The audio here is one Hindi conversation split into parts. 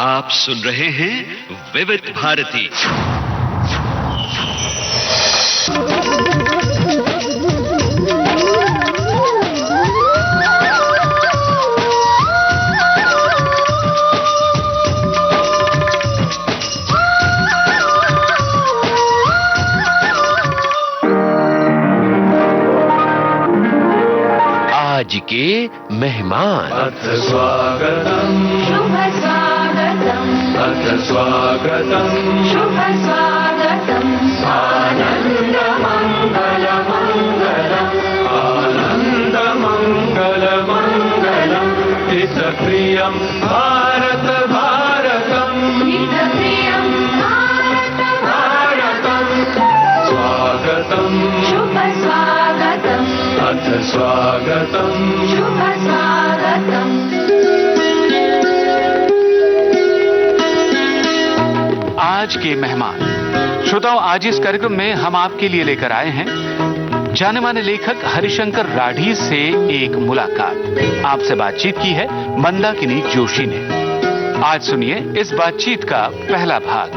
आप सुन रहे हैं विविध भारती। आज के मेहमान। अथ स्वागतम् शुभ स्वागतम् अथ स्वागतम् शुभ स्वागतम् आनन्द मङ्गल मङ्गलम् आनन्द मङ्गल मङ्गलम् हितप्रियं भारत भारतम् हितप्रियं भारत भारतम् स्वागतम् शुभ स्वागतम् अथ स्वागतम् शुभ स्वागतम्। आज के मेहमान। श्रोताओं, आज इस कार्यक्रम में हम आपके लिए लेकर आए हैं जाने माने लेखक हरिशंकर राठी से एक मुलाकात। आपसे बातचीत की है मंदाकिनी जोशी ने। आज सुनिए इस बातचीत का पहला भाग।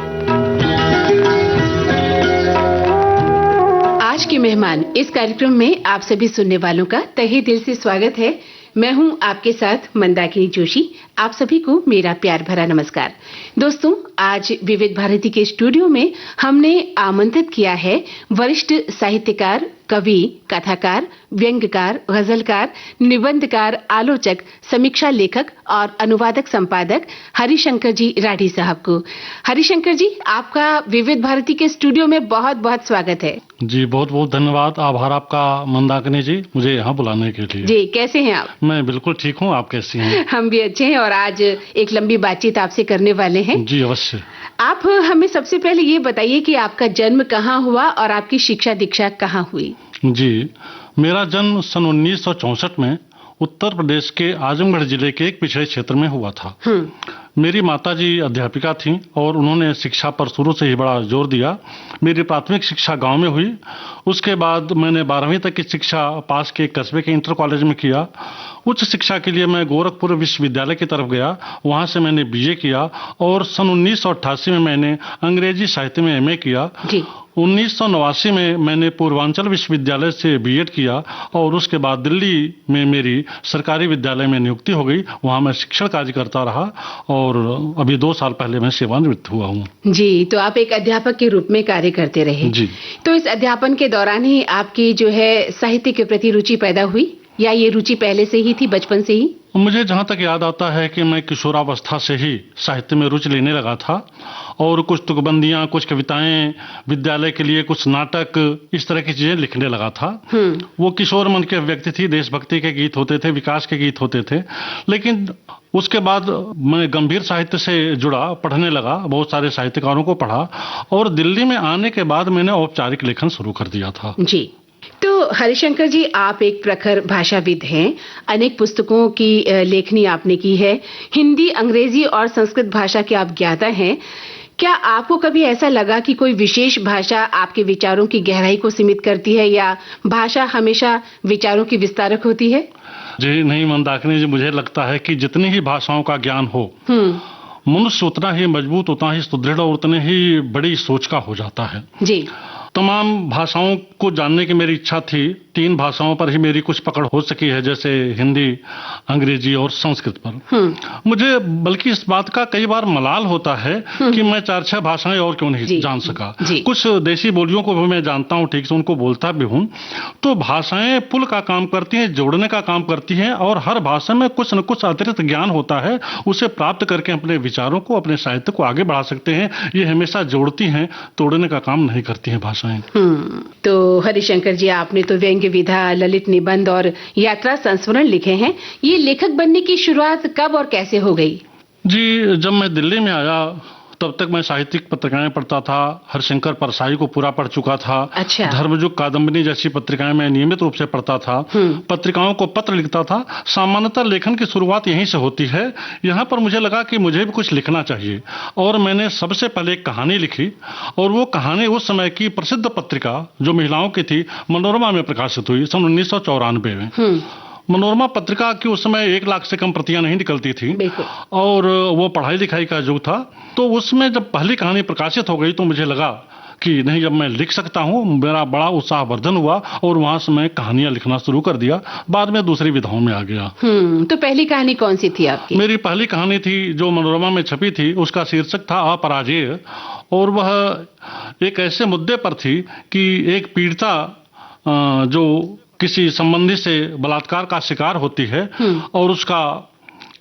आज के मेहमान इस कार्यक्रम में आप सभी सुनने वालों का तहे दिल से स्वागत है। मैं हूं आपके साथ मंदाकिनी जोशी। आप सभी को मेरा प्यार भरा नमस्कार। दोस्तों, आज विविध भारती के स्टूडियो में हमने आमंत्रित किया है वरिष्ठ साहित्यकार, कवि, कथाकार, व्यंग्यकार, गजलकार, निबंधकार, आलोचक, समीक्षा लेखक और अनुवादक संपादक हरिशंकर जी राठी साहब को। हरिशंकर जी, आपका विविध भारती के स्टूडियो में बहुत बहुत स्वागत है। जी, बहुत बहुत धन्यवाद। आभार आपका मंदाकिनी जी, मुझे यहाँ बुलाने के लिए। जी, कैसे हैं आप? मैं बिल्कुल ठीक हूँ, आप कैसी हैं? हम भी अच्छे हैं और आज एक लंबी बातचीत आपसे करने वाले हैं। जी अवश्य। आप हमें सबसे पहले ये बताइए कि आपका जन्म कहाँ हुआ और आपकी शिक्षा दीक्षा कहाँ हुई? जी, मेरा जन्म सन 1964 में उत्तर प्रदेश के आजमगढ़ जिले के एक पिछड़े क्षेत्र में हुआ था। मेरी माताजी अध्यापिका थीं और उन्होंने शिक्षा पर शुरू से ही बड़ा जोर दिया। मेरी प्राथमिक शिक्षा गांव में हुई। उसके बाद मैंने 12वीं तक की शिक्षा पास के कस्बे के इंटर कॉलेज में किया। उच्च शिक्षा के लिए मैं गोरखपुर विश्वविद्यालय की तरफ गया। वहां से मैंने बीए किया और सन 1988 में मैंने अंग्रेजी साहित्य में एमए किया। जी। 1989 में मैंने पूर्वांचल विश्वविद्यालय से बीएड किया और उसके बाद दिल्ली में मेरी सरकारी विद्यालय में नियुक्ति हो गई। वहां मैं शिक्षण कार्य करता रहा और अभी 2 साल पहले मैं सेवानिवृत्त हुआ हूँ। जी, तो आप एक अध्यापक के रूप में कार्य करते रहे। जी। तो इस अध्यापन के दौरान ही आपकी जो है साहित्य के प्रति रुचि पैदा हुई या ये रुचि पहले से ही थी, बचपन से ही? मुझे जहाँ तक याद आता है कि मैं किशोरावस्था से ही साहित्य में रुचि लेने लगा था और कुछ तुकबंदियाँ, कुछ कविताएं, विद्यालय के लिए कुछ नाटक, इस तरह की चीजें लिखने लगा था। वो किशोर मन के व्यक्ति थी। देशभक्ति के गीत होते थे, विकास के गीत होते थे। लेकिन उसके बाद मैं गंभीर साहित्य से जुड़ा, पढ़ने लगा, बहुत सारे साहित्यकारों को पढ़ा और दिल्ली में आने के बाद मैंने औपचारिक लेखन शुरू कर दिया था। जी। तो हरिशंकर जी, आप एक प्रखर भाषाविद हैं। अनेक पुस्तकों की लेखनी आपने की है। हिंदी, अंग्रेजी और संस्कृत भाषा के आप ज्ञाता हैं। क्या आपको कभी ऐसा लगा कि कोई विशेष भाषा आपके विचारों की गहराई को सीमित करती है या भाषा हमेशा विचारों की विस्तारक होती है? जी नहीं मंदाकिनी जी, मुझे लगता है कि जितनी ही भाषाओं का ज्ञान हो, मनुष्य उतना ही मजबूत, उतना ही सुदृढ़ और उतने ही बड़ी सोच का हो जाता है। जी। तमाम भाषाओं को जानने की मेरी इच्छा थी। 3 भाषाओं पर ही मेरी कुछ पकड़ हो सकी है, जैसे हिंदी, अंग्रेजी और संस्कृत पर। मुझे बल्कि इस बात का कई बार मलाल होता है कि मैं 4-6 भाषाएं और क्यों नहीं जान सका। कुछ देशी बोलियों को भी मैं जानता हूँ, ठीक से उनको बोलता भी हूँ। तो भाषाएं पुल का काम करती हैं, जोड़ने का काम करती हैं और हर भाषा में कुछ न कुछ अतिरिक्त ज्ञान होता है। उसे प्राप्त करके अपने विचारों को, अपने साहित्य को आगे बढ़ा सकते हैं। ये हमेशा जोड़ती हैं, तोड़ने का काम नहीं करती हैं भाषाएं। तो हरिशंकर जी, आपने तो व्यंग्य विधा, ललित निबंध और यात्रा संस्मरण लिखे हैं। ये लेखक बनने की शुरुआत कब और कैसे हो गई? जी, जब मैं दिल्ली में आया तब तक मैं साहित्यिक पत्रिकाएं पढ़ता था। हरिशंकर परसाई को पूरा पढ़ चुका था। अच्छा। धर्मयुग, कादम्बिनी जैसी पत्रिकाएं मैं नियमित रूप से पढ़ता था। पत्रिकाओं को पत्र लिखता था। सामान्यतः लेखन की शुरुआत यहीं से होती है। यहाँ पर मुझे लगा कि मुझे भी कुछ लिखना चाहिए और मैंने सबसे पहले एक कहानी लिखी और वो कहानी उस समय की प्रसिद्ध पत्रिका जो महिलाओं की थी, मनोरमा में प्रकाशित हुई सन 1994 में। मनोरमा पत्रिका की उस समय 1 लाख से कम प्रतियां नहीं निकलती थी बिल्कुल। और वो पढ़ाई लिखाई का युग था। तो उसमें जब पहली कहानी प्रकाशित हो गई तो मुझे लगा कि नहीं, जब मैं लिख सकता हूँ, मेरा बड़ा उत्साहवर्धन हुआ और वहां से मैं कहानियां लिखना शुरू कर दिया। बाद में दूसरी विधाओं में आ गया। तो पहली कहानी कौन सी थी आपकी? मेरी पहली कहानी थी जो मनोरमा में छपी थी, उसका शीर्षक था अपराजेय, और वह एक ऐसे मुद्दे पर थी कि एक पीड़िता जो किसी संबंधी से बलात्कार का शिकार होती है और उसका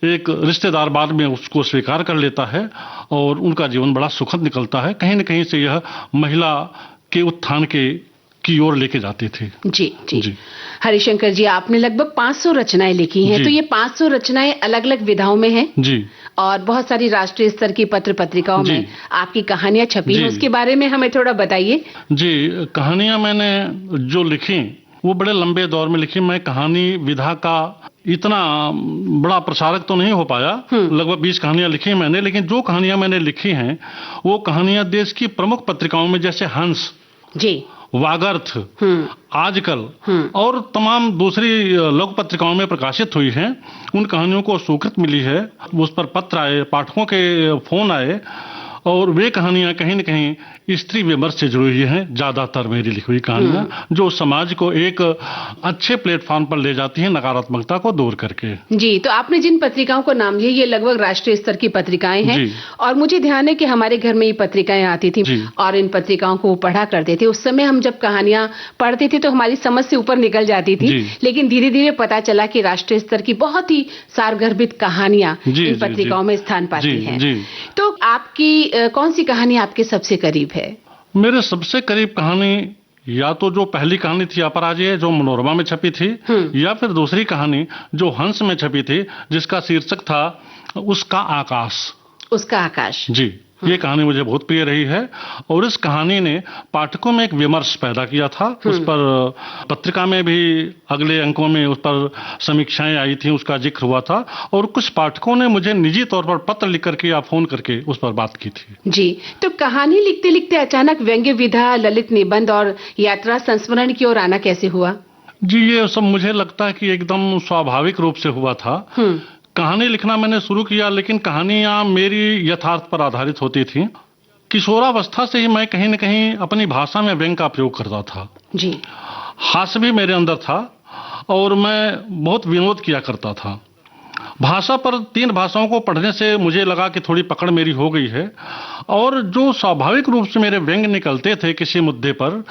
एक रिश्तेदार बाद में उसको स्वीकार कर लेता है और उनका जीवन बड़ा सुखद निकलता है। कहीं न कहीं से यह महिला के उत्थान की ओर लेके जाती थी। जी जी, जी। हरिशंकर जी, आपने लगभग 500 रचनाएं लिखी हैं। तो ये 500 रचनाएं अलग अलग विधाओं में हैं जी, और बहुत सारी राष्ट्रीय स्तर की पत्र पत्रिकाओं में आपकी कहानियां छपी हैं। उसके बारे में हमें थोड़ा बताइए। जी, कहानियां मैंने जो लिखी वो बड़े लंबे दौर में लिखी। मैं कहानी विधा का इतना बड़ा प्रसारक तो नहीं हो पाया। लगभग 20 कहानियां लिखी मैंने, लेकिन जो कहानियां मैंने लिखी हैं वो कहानियां देश की प्रमुख पत्रिकाओं में, जैसे हंस जी, वागर्थ, आजकल और तमाम दूसरी लोक पत्रिकाओं में प्रकाशित हुई हैं। उन कहानियों को स्वीकृति मिली है, उस पर पत्र आए, पाठकों के फोन आए, और वे कहानियां कहीं न कहीं स्त्री विमर्श से जुड़ी हुई हैं। ज्यादातर मेरी लिखी हुई कहानियां जो समाज को एक अच्छे प्लेटफॉर्म पर ले जाती हैं, नकारात्मकता को दूर करके। जी, तो आपने जिन पत्रिकाओं को नाम लिया ये लगभग राष्ट्रीय स्तर की पत्रिकाएं हैं, और मुझे ध्यान है कि हमारे घर में ये पत्रिकाएं आती थी और इन पत्रिकाओं को पढ़ा करते थे। उस समय हम जब कहानियां पढ़ते थे तो हमारी समझ से ऊपर निकल जाती थी, लेकिन धीरे धीरे पता चला कि राष्ट्रीय स्तर की बहुत ही सारगर्भित कहानियां इन पत्रिकाओं में स्थान पाती हैं। तो आपकी कौन सी कहानी आपके सबसे करीब है? मेरे सबसे करीब कहानी या तो जो पहली कहानी थी अपराजेय जो मनोरमा में छपी थी, या फिर दूसरी कहानी जो हंस में छपी थी जिसका शीर्षक था उसका आकाश। उसका आकाश जी, ये कहानी मुझे बहुत प्रिय रही है और इस कहानी ने पाठकों में एक विमर्श पैदा किया था। उस पर पत्रिका में भी अगले अंकों में उस पर समीक्षाएं आई थी, उसका जिक्र हुआ था, और कुछ पाठकों ने मुझे निजी तौर पर पत्र लिख करके या फोन करके उस पर बात की थी। जी, तो कहानी लिखते लिखते अचानक व्यंग्य विधा, ललित निबंध और यात्रा संस्मरण की ओर आना कैसे हुआ? जी, ये सब मुझे लगता है कि एकदम स्वाभाविक रूप से हुआ था। कहानी लिखना मैंने शुरू किया, लेकिन कहानियां मेरी यथार्थ पर आधारित होती थी। किशोरावस्था से ही मैं कहीं न कहीं अपनी भाषा में व्यंग का प्रयोग करता था। जी, हास्य भी मेरे अंदर था और मैं बहुत विनोद किया करता था। भाषा पर 3 भाषाओं को पढ़ने से मुझे लगा कि थोड़ी पकड़ मेरी हो गई है, और जो स्वाभाविक रूप से मेरे व्यंग निकलते थे किसी मुद्दे पर,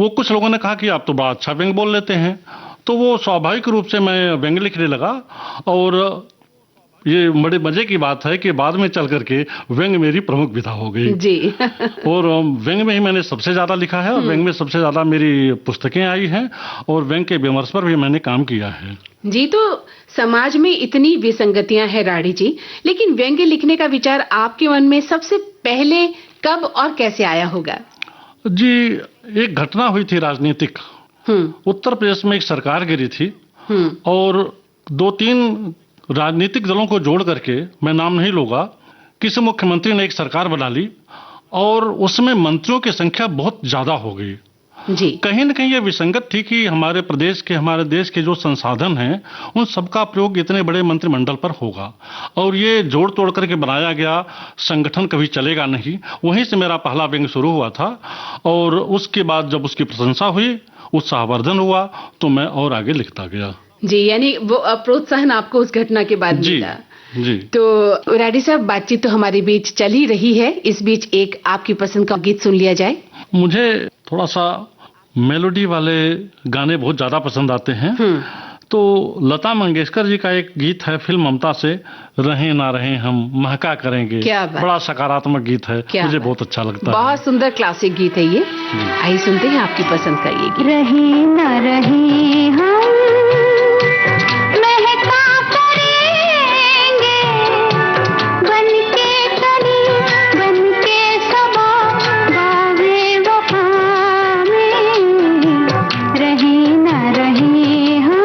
वो कुछ लोगों ने कहा कि आप तो बड़ा अच्छा व्यंग बोल लेते हैं। तो वो स्वाभाविक रूप से मैं व्यंग लिखने लगा, और ये बड़े मजे की बात है कि बाद में चल करके व्यंग मेरी प्रमुख विधा हो गई। जी। और व्यंग में ही मैंने सबसे ज्यादा लिखा है, और व्यंग में सबसे ज्यादा मेरी पुस्तकें आई हैं, और व्यंग के विमर्श पर भी मैंने काम किया है। जी, तो समाज में इतनी विसंगतियां हैं राठी जी, लेकिन व्यंग्य लिखने का विचार आपके मन में सबसे पहले कब और कैसे आया होगा? जी, एक घटना हुई थी राजनीतिक। उत्तर प्रदेश में एक सरकार गिरी थी और 2-3 राजनीतिक दलों को जोड़ करके, मैं नाम नहीं लूंगा, किसी मुख्यमंत्री ने एक सरकार बना ली और उसमें मंत्रियों की संख्या बहुत ज्यादा हो गई। जी, कहीं न कहीं ये विसंगत थी कि हमारे प्रदेश के, हमारे देश के जो संसाधन हैं उन सबका प्रयोग इतने बड़े मंत्रिमंडल पर होगा, और ये जोड़ तोड़ करके बनाया गया संगठन कभी चलेगा नहीं। वहीं से मेरा पहला व्यंग शुरू हुआ था, और उसके बाद जब उसकी प्रशंसा हुई, उत्साहवर्धन हुआ, तो मैं और आगे लिखता गया। जी, यानी वो प्रोत्साहन आपको उस घटना के बाद मिला। जी, तो राठी साहब, बातचीत तो हमारे बीच चल ही रही है, इस बीच एक आपकी पसंद का गीत सुन लिया जाए। मुझे थोड़ा सा मेलोडी वाले गाने बहुत ज्यादा पसंद आते हैं। तो लता मंगेशकर जी का एक गीत है फिल्म ममता से, रहें ना रहें हम महका करेंगे। क्या बात, बड़ा सकारात्मक गीत है, मुझे बहुत अच्छा लगता है। बहुत सुंदर क्लासिक गीत है ये। आइए सुनते हैं आपकी पसंद का ये गीत। रहें ना रहें हम महका करेंगे, बनके कली बनके सबा बागे वफा में, रहें ना रहें हम।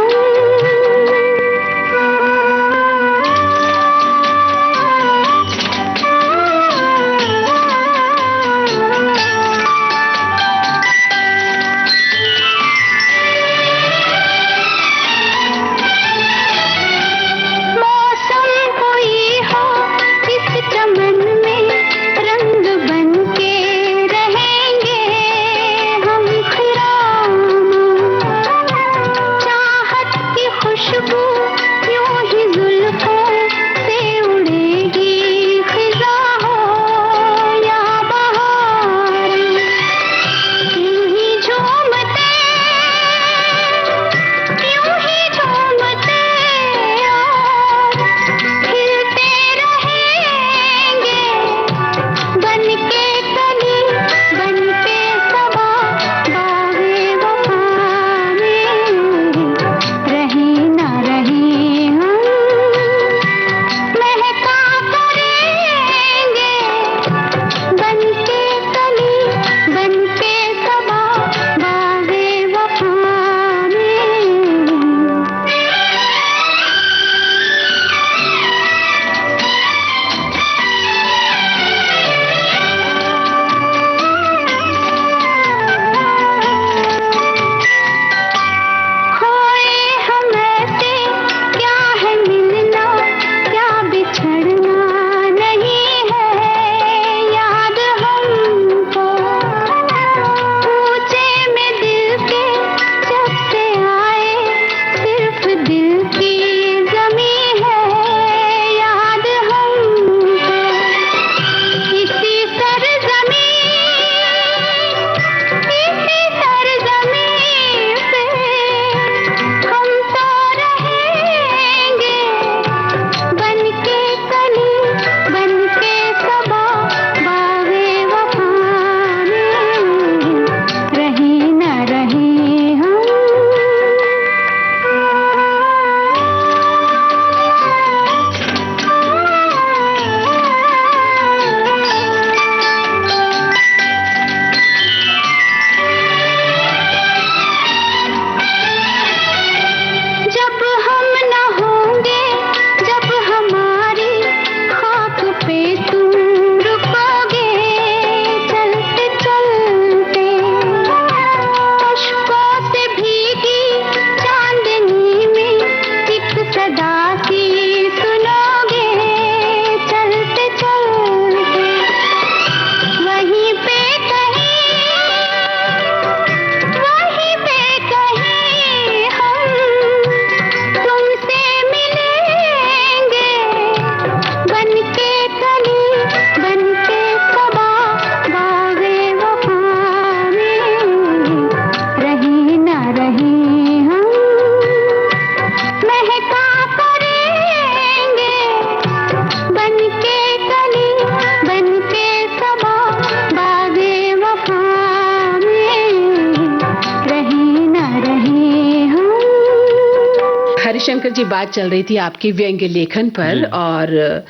हरिशंकर जी, बात चल रही थी आपकी व्यंग्य लेखन पर, और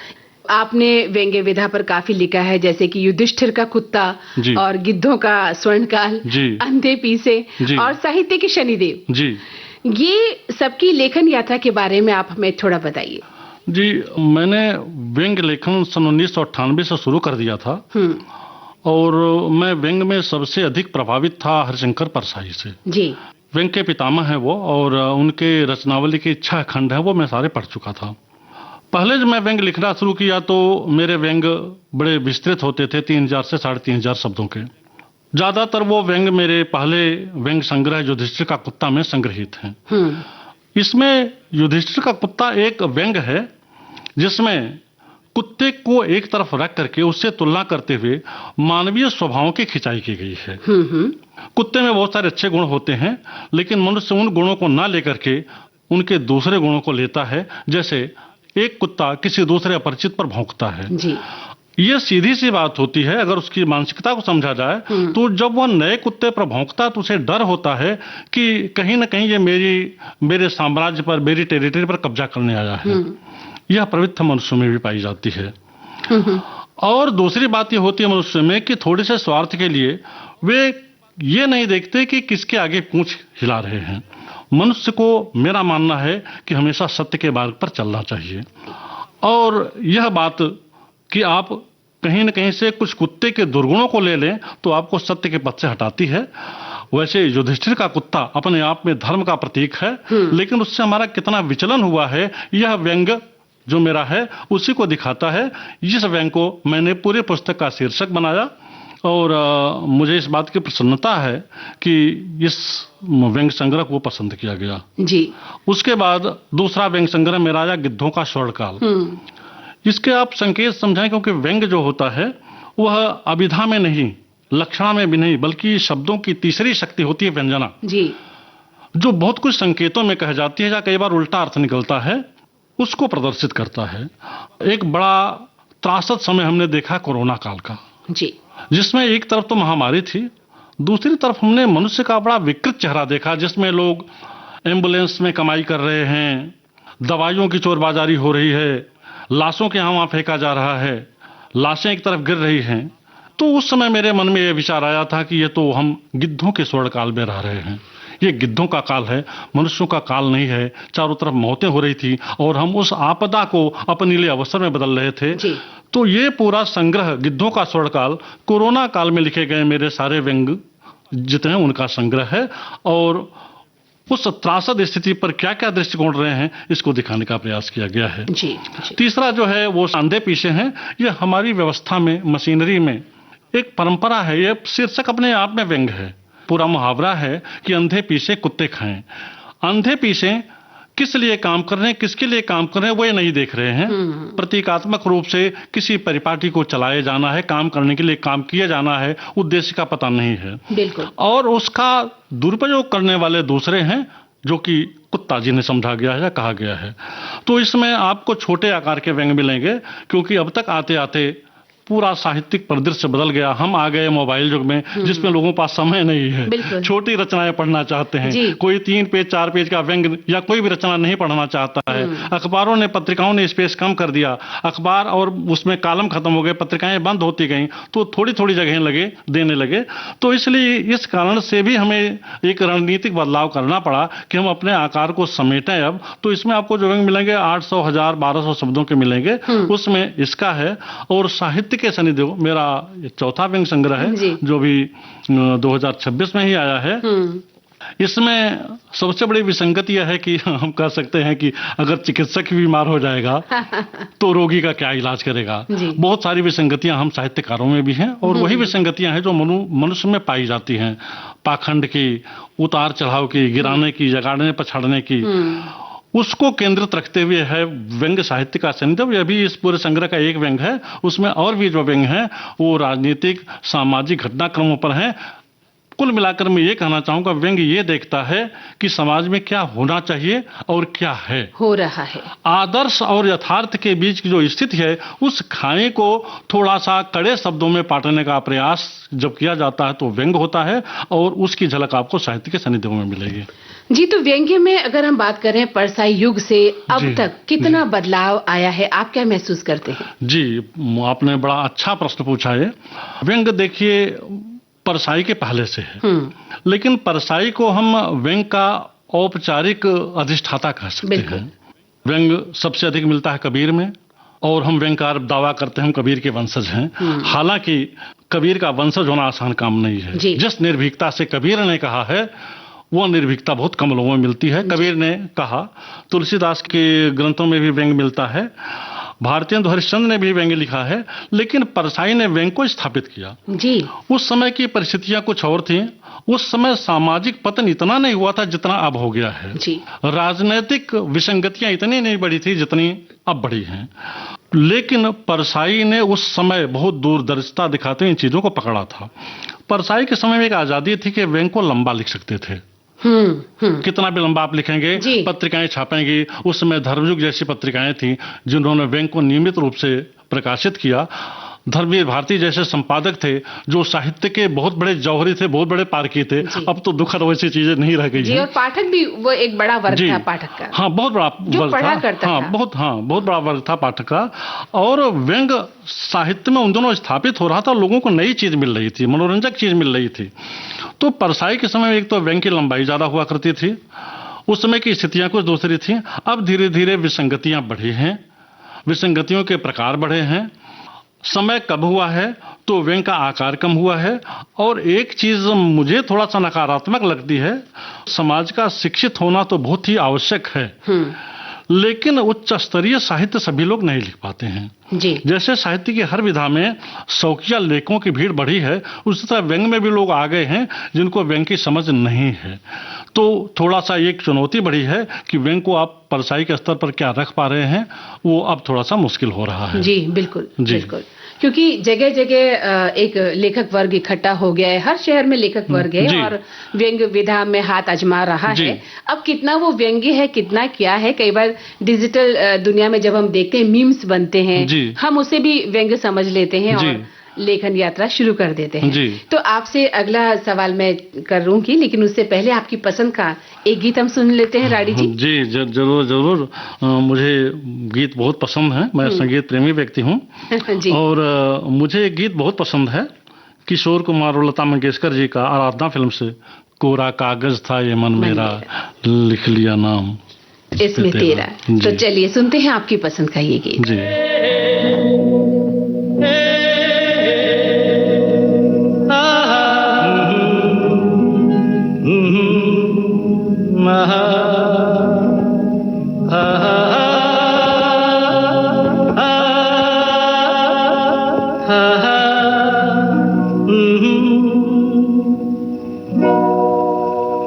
आपने व्यंग्य विधा पर काफी लिखा है, जैसे कि युधिष्ठिर का कुत्ता जी। और गिद्धों का स्वर्णकाल, जी। अंधे पीसे जी। और साहित्य के शनिदेव। जी ये सबकी लेखन यात्रा के बारे में आप हमें थोड़ा बताइए। जी, मैंने व्यंग्य लेखन सन 1998 से शुरू कर दिया था, और मैं व्यंग्य में सबसे अधिक प्रभावित था हरिशंकर परसाई से। जी। व्यंग्य के पितामह हैं वो, और उनके रचनावली के 6 खंड हैं, वो मैं सारे पढ़ चुका था। पहले जब मैं व्यंग्य लिखना शुरू किया तो मेरे व्यंग्य बड़े विस्तृत होते थे, 3000 से 3500 शब्दों के। ज्यादातर वो व्यंग्य मेरे पहले व्यंग्य संग्रह युधिष्ठिर का कुत्ता में संग्रहित हैं। इसमें युधिष्ठिर का कुत्ता एक व्यंग्य है जिसमें कुत्ते को एक तरफ रख करके उससे तुलना करते हुए मानवीय स्वभावों की खिंचाई की गई है। कुत्ते में बहुत सारे अच्छे गुण होते हैं, लेकिन मनुष्य उन गुणों को ना लेकर के उनके दूसरे गुणों को लेता है। जैसे एक कुत्ता किसी दूसरे अपरिचित पर भौंकता है। जी। ये सीधी सी बात होती है। अगर उसकी मानसिकता को समझा जाए तो जब वह नए कुत्ते पर भौंकता तो उसे डर होता है कि कहीं ना कहीं ये मेरे साम्राज्य पर, मेरी टेरिटरी पर कब्जा करने आया है। यह प्रवृत्ति मनुष्य में भी पाई जाती है। और दूसरी बात ये होती है मनुष्य में कि थोड़े से स्वार्थ के लिए वे ये नहीं देखते कि किसके आगे पूंछ हिला रहे हैं। मनुष्य को मेरा मानना है कि हमेशा सत्य के मार्ग पर चलना चाहिए, और यह बात कि आप कहीं न कहीं से कुछ कुत्ते के दुर्गुणों को ले लें तो आपको सत्य के पथ से हटाती है। वैसे युधिष्ठिर का कुत्ता अपने आप में धर्म का प्रतीक है, लेकिन उससे हमारा कितना विचलन हुआ है यह व्यंग्य जो मेरा है उसी को दिखाता है। इस व्यंग्य को मैंने पूरे पुस्तक का शीर्षक बनाया, और मुझे इस बात की प्रसन्नता है कि इस व्यंग्य संग्रह को पसंद किया गया। जी। उसके बाद दूसरा व्यंग्य संग्रह मेरा आया गिद्धों का स्वर्णकाल। इसके आप संकेत समझाएं, क्योंकि व्यंग्य जो होता है वह अभिधा में नहीं, लक्षणा में भी नहीं, बल्कि शब्दों की तीसरी शक्ति होती है व्यंजना, जी। जो बहुत कुछ संकेतों में कह जाती है या कई बार उल्टा अर्थ निकलता है, उसको प्रदर्शित करता है। एक बड़ा त्रासद समय हमने देखा कोरोना काल का, जी। जिसमें एक तरफ तो महामारी थी, दूसरी तरफ हमने मनुष्य का बड़ा विकृत चेहरा देखा, जिसमें लोग एम्बुलेंस में कमाई कर रहे हैं, दवाइयों की चोरबाजारी हो रही है, लाशों के यहाँ वहाँ फेंका जा रहा है, लाशें एक तरफ गिर रही हैं। तो उस समय मेरे मन में यह विचार आया था कि ये तो हम गिद्धों के स्वर्ण काल में रह रहे हैं। ये गिद्धों का काल है, मनुष्यों का काल नहीं है। चारों तरफ मौतें हो रही थी और हम उस आपदा को अपने लिए अवसर में बदल रहे थे। तो ये पूरा संग्रह गिद्धों का स्वर्ण काल कोरोना काल में लिखे गए मेरे सारे व्यंग्य जितने उनका संग्रह है, और उस त्रासद स्थिति पर क्या क्या दृष्टिकोण रहे हैं इसको दिखाने का प्रयास किया गया है। जी। तीसरा जो है वो अंधे पीछे हैं। ये हमारी व्यवस्था में, मशीनरी में एक परंपरा है। ये शीर्षक अपने आप में व्यंग्य है, पूरा मुहावरा है कि अंधे पीछे कुत्ते खाएं। अंधे पीछे किस लिए काम कर रहे हैं, किसके लिए काम कर रहे हैं, वो ये नहीं देख रहे हैं। प्रतीकात्मक रूप से किसी परिपाटी को चलाए जाना है, काम करने के लिए काम किया जाना है, उद्देश्य का पता नहीं है। बिल्कुल। और उसका दुरुपयोग करने वाले दूसरे हैं, जो कि कुत्ता जिन्हें समझा गया है या कहा गया है। तो इसमें आपको छोटे आकार के व्यंग्य मिलेंगे, क्योंकि अब तक आते आते पूरा साहित्यिक परिदृश्य बदल गया। हम आ गए मोबाइल युग में, जिसमें लोगों के पास समय नहीं है, छोटी रचनाएं पढ़ना चाहते हैं। कोई 3 पेज 4 पेज का व्यंग्य या कोई भी रचना नहीं पढ़ना चाहता है। अखबारों ने, पत्रिकाओं ने स्पेस कम कर दिया, अखबार और उसमें कालम खत्म हो गए, पत्रिकाएं बंद होती गई, तो थोड़ी थोड़ी जगह देने लगे। तो इसलिए इस कारण से भी हमें एक रणनीतिक बदलाव करना पड़ा कि हम अपने आकार को समेटें। अब तो इसमें आपको जो व्यंग्य मिलेंगे 800, 1000, 1200 शब्दों के मिलेंगे। उसमें इसका है। और साहित्य के शनिदेव मेरा चौथा व्यंग्य संग्रह है, जो भी 2026 में ही आया है। इसमें सबसे बड़ी विसंगति यह है कि हम कह सकते हैं कि अगर चिकित्सक ही बीमार हो जाएगा तो रोगी का क्या इलाज करेगा। बहुत सारी विसंगतियां हम साहित्यकारों में भी हैं, और वही विसंगतियां हैं जो मनुष्य में पाई जाती हैं। पाखंड की, उतार चढ़ाव की, गिराने की, जगाड़ने पछाड़ने की, उसको केंद्रित रखते हुए है व्यंग्य साहित्य का शनिदेव। यह भी इस पूरे संग्रह का एक व्यंग्य है। उसमें और भी जो व्यंग्य हैं वो राजनीतिक, सामाजिक घटनाक्रमों पर हैं। कुल मिलाकर मैं ये कहना चाहूंगा, व्यंग्य ये देखता है कि समाज में क्या होना चाहिए और क्या है, हो रहा है। आदर्श और यथार्थ के बीच की जो स्थिति है, उस खाई को थोड़ा सा कड़े शब्दों में पाटने का प्रयास जब किया जाता है तो व्यंग्य होता है, और उसकी झलक आपको साहित्य के सानिध्य में मिलेगी। जी, तो व्यंग्य में अगर हम बात करें परसाई युग से अब जी, तक कितना बदलाव आया है, आप क्या महसूस करते हैं? जी, आपने बड़ा अच्छा प्रश्न पूछा है। व्यंग्य देखिए परसाई के पहले से है, लेकिन परसाई को हम व्यंग्य का औपचारिक अधिष्ठाता कह सकते हैं। व्यंग्य सबसे अधिक मिलता है कबीर में, और हम व्यंग्यकार दावा करते हैं हम कबीर के वंशज हैं। हालांकि कबीर का वंशज होना आसान काम नहीं है। जिस निर्भीकता से कबीर ने कहा है, वो निर्भीकता बहुत कम लोगों में मिलती है। कबीर ने कहा, तुलसीदास के ग्रंथों में भी व्यंग्य मिलता है, भारतेंदु हरिश्चंद्र ने भी व्यंग्य लिखा है, लेकिन परसाई ने व्यंग्य को स्थापित किया। जी, उस समय की परिस्थितियां कुछ और थी। उस समय सामाजिक पतन इतना नहीं हुआ था जितना अब हो गया है। जी, राजनीतिक विसंगतियां इतनी नहीं बढ़ी थी जितनी अब बढ़ी हैं। लेकिन परसाई ने उस समय बहुत दूरदर्शिता दिखाते हुए इन चीजों को पकड़ा था। परसाई के समय में एक आजादी थी कि व्यंग्य को लंबा लिख सकते थे। कितना भी लंबा आप लिखेंगे, पत्रिकाएं छापेंगी। उस समय धर्मयुग जैसी पत्रिकाएं थी जिन्होंने व्यंग्य को नियमित रूप से प्रकाशित किया। धर्मवीर भारती जैसे संपादक थे जो साहित्य के बहुत बड़े जौहरी थे, बहुत बड़े पारखी थे। अब तो दुखद वैसी चीजें नहीं रह गई हैं। और पाठक भी वो एक बड़ा वर्ग था पाठक का। हाँ, बहुत बड़ा वर्ग था। बहुत बड़ा वर्ग था पाठक का। और व्यंग्य साहित्य में उन दोनों स्थापित हो रहा था, लोगों को नई चीज मिल रही थी, मनोरंजक चीज मिल रही थी। तो परसाई के समय में एक तो व्यंग्य की लंबाई ज्यादा हुआ करती थी, उस समय की स्थितियां कुछ दूसरी थी। अब धीरे धीरे विसंगतियां बढ़ी हैं, विसंगतियों के प्रकार बढ़े हैं। समय कब हुआ है तो व्यंग्य का आकार कम हुआ है। और एक चीज मुझे थोड़ा सा नकारात्मक लगती है, समाज का शिक्षित होना तो बहुत ही आवश्यक है, लेकिन उच्च स्तरीय साहित्य सभी लोग नहीं लिख पाते हैं। जी, जैसे साहित्य की हर विधा में शौकिया लेखकों की भीड़ बढ़ी है, उसी तरह व्यंग्य में भी लोग आ गए हैं जिनको व्यंग्य की समझ नहीं है। तो थोड़ा सा एक चुनौती बढ़ी है कि व्यंग्य को आप परसाई के स्तर पर क्या रख पा रहे हैं, वो अब थोड़ा सा मुश्किल हो रहा है। जी, बिल्कुल, बिल्कुल। क्योंकि जगह जगह एक लेखक वर्ग इकट्ठा हो गया है, हर शहर में लेखक वर्ग है और व्यंग्य विधा में हाथ आजमा रहा है। अब कितना वो व्यंग्य है, कितना क्या है, कई बार डिजिटल दुनिया में जब हम देखते हैं मीम्स बनते हैं, हम उसे भी व्यंग्य समझ लेते हैं और लेखन यात्रा शुरू कर देते हैं। तो आपसे अगला सवाल मैं करूंगी, लेकिन उससे पहले आपकी पसंद का एक गीत हम सुन लेते हैं राडी जी। जी, जरूर जरूर। मुझे गीत बहुत पसंद है, मैं संगीत प्रेमी व्यक्ति हूँ। और मुझे एक गीत बहुत पसंद है, किशोर कुमार और लता मंगेशकर जी का, आराधना फिल्म से, कोरा कागज था ये मन मेरा, लिख लिया नाम इसमें तेरा। तो चलिए सुनते हैं आपकी पसंद का ये गीत।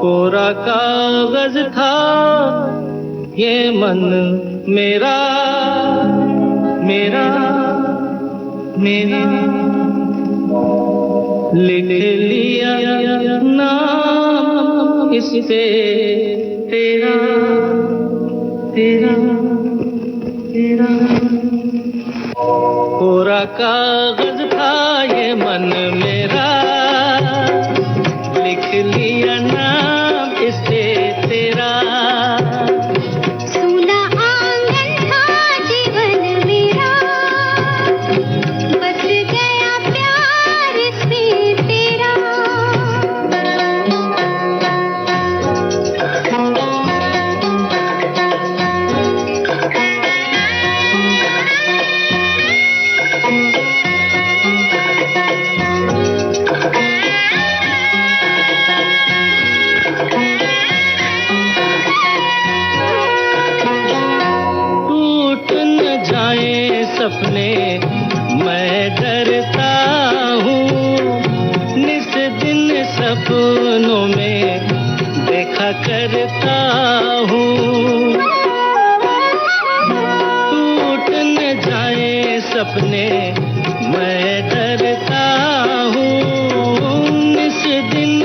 कोरा कागज था ये मन मेरा, मेरा मेरा, लिख लिया नाम इससे तेरा, तेरा, तेरा। कोरा कागज था ये मन मेरा, लिख लिया नाम इससे तेरा। सूना आंगन था जीवन मेरा, बस गया प्यार से तेरा। सपने मैं डरता हूँ, निस दिन सपनों में देखा करता हूँ। टूट न जाए सपने मैं डरता हूँ, निस दिन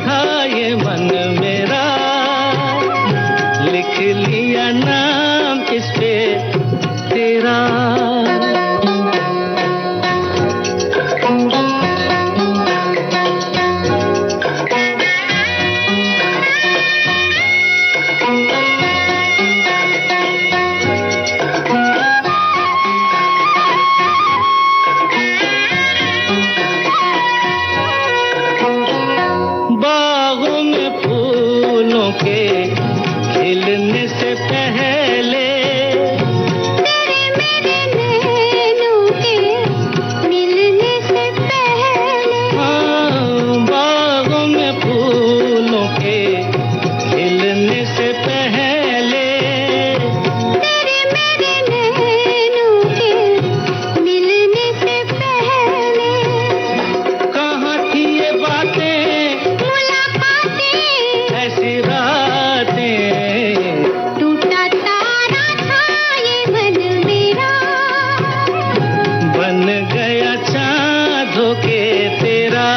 था ये मन मेरा, लिख लिया नाम इस पे तेरा। बागों में फूलों के खिलने से पहले, तेरे मेरे नैनों के मिलने से पहले, हाँ, बागों में फूलों के खिलने से पहले, तेरे मेरे नैनों के मिलने से पहले, कहाँ थी ये बातें, मुलाकातें, ऐसी रातें, टूटा तारा था ये मन मेरा, बन गया चाँद होके तेरा।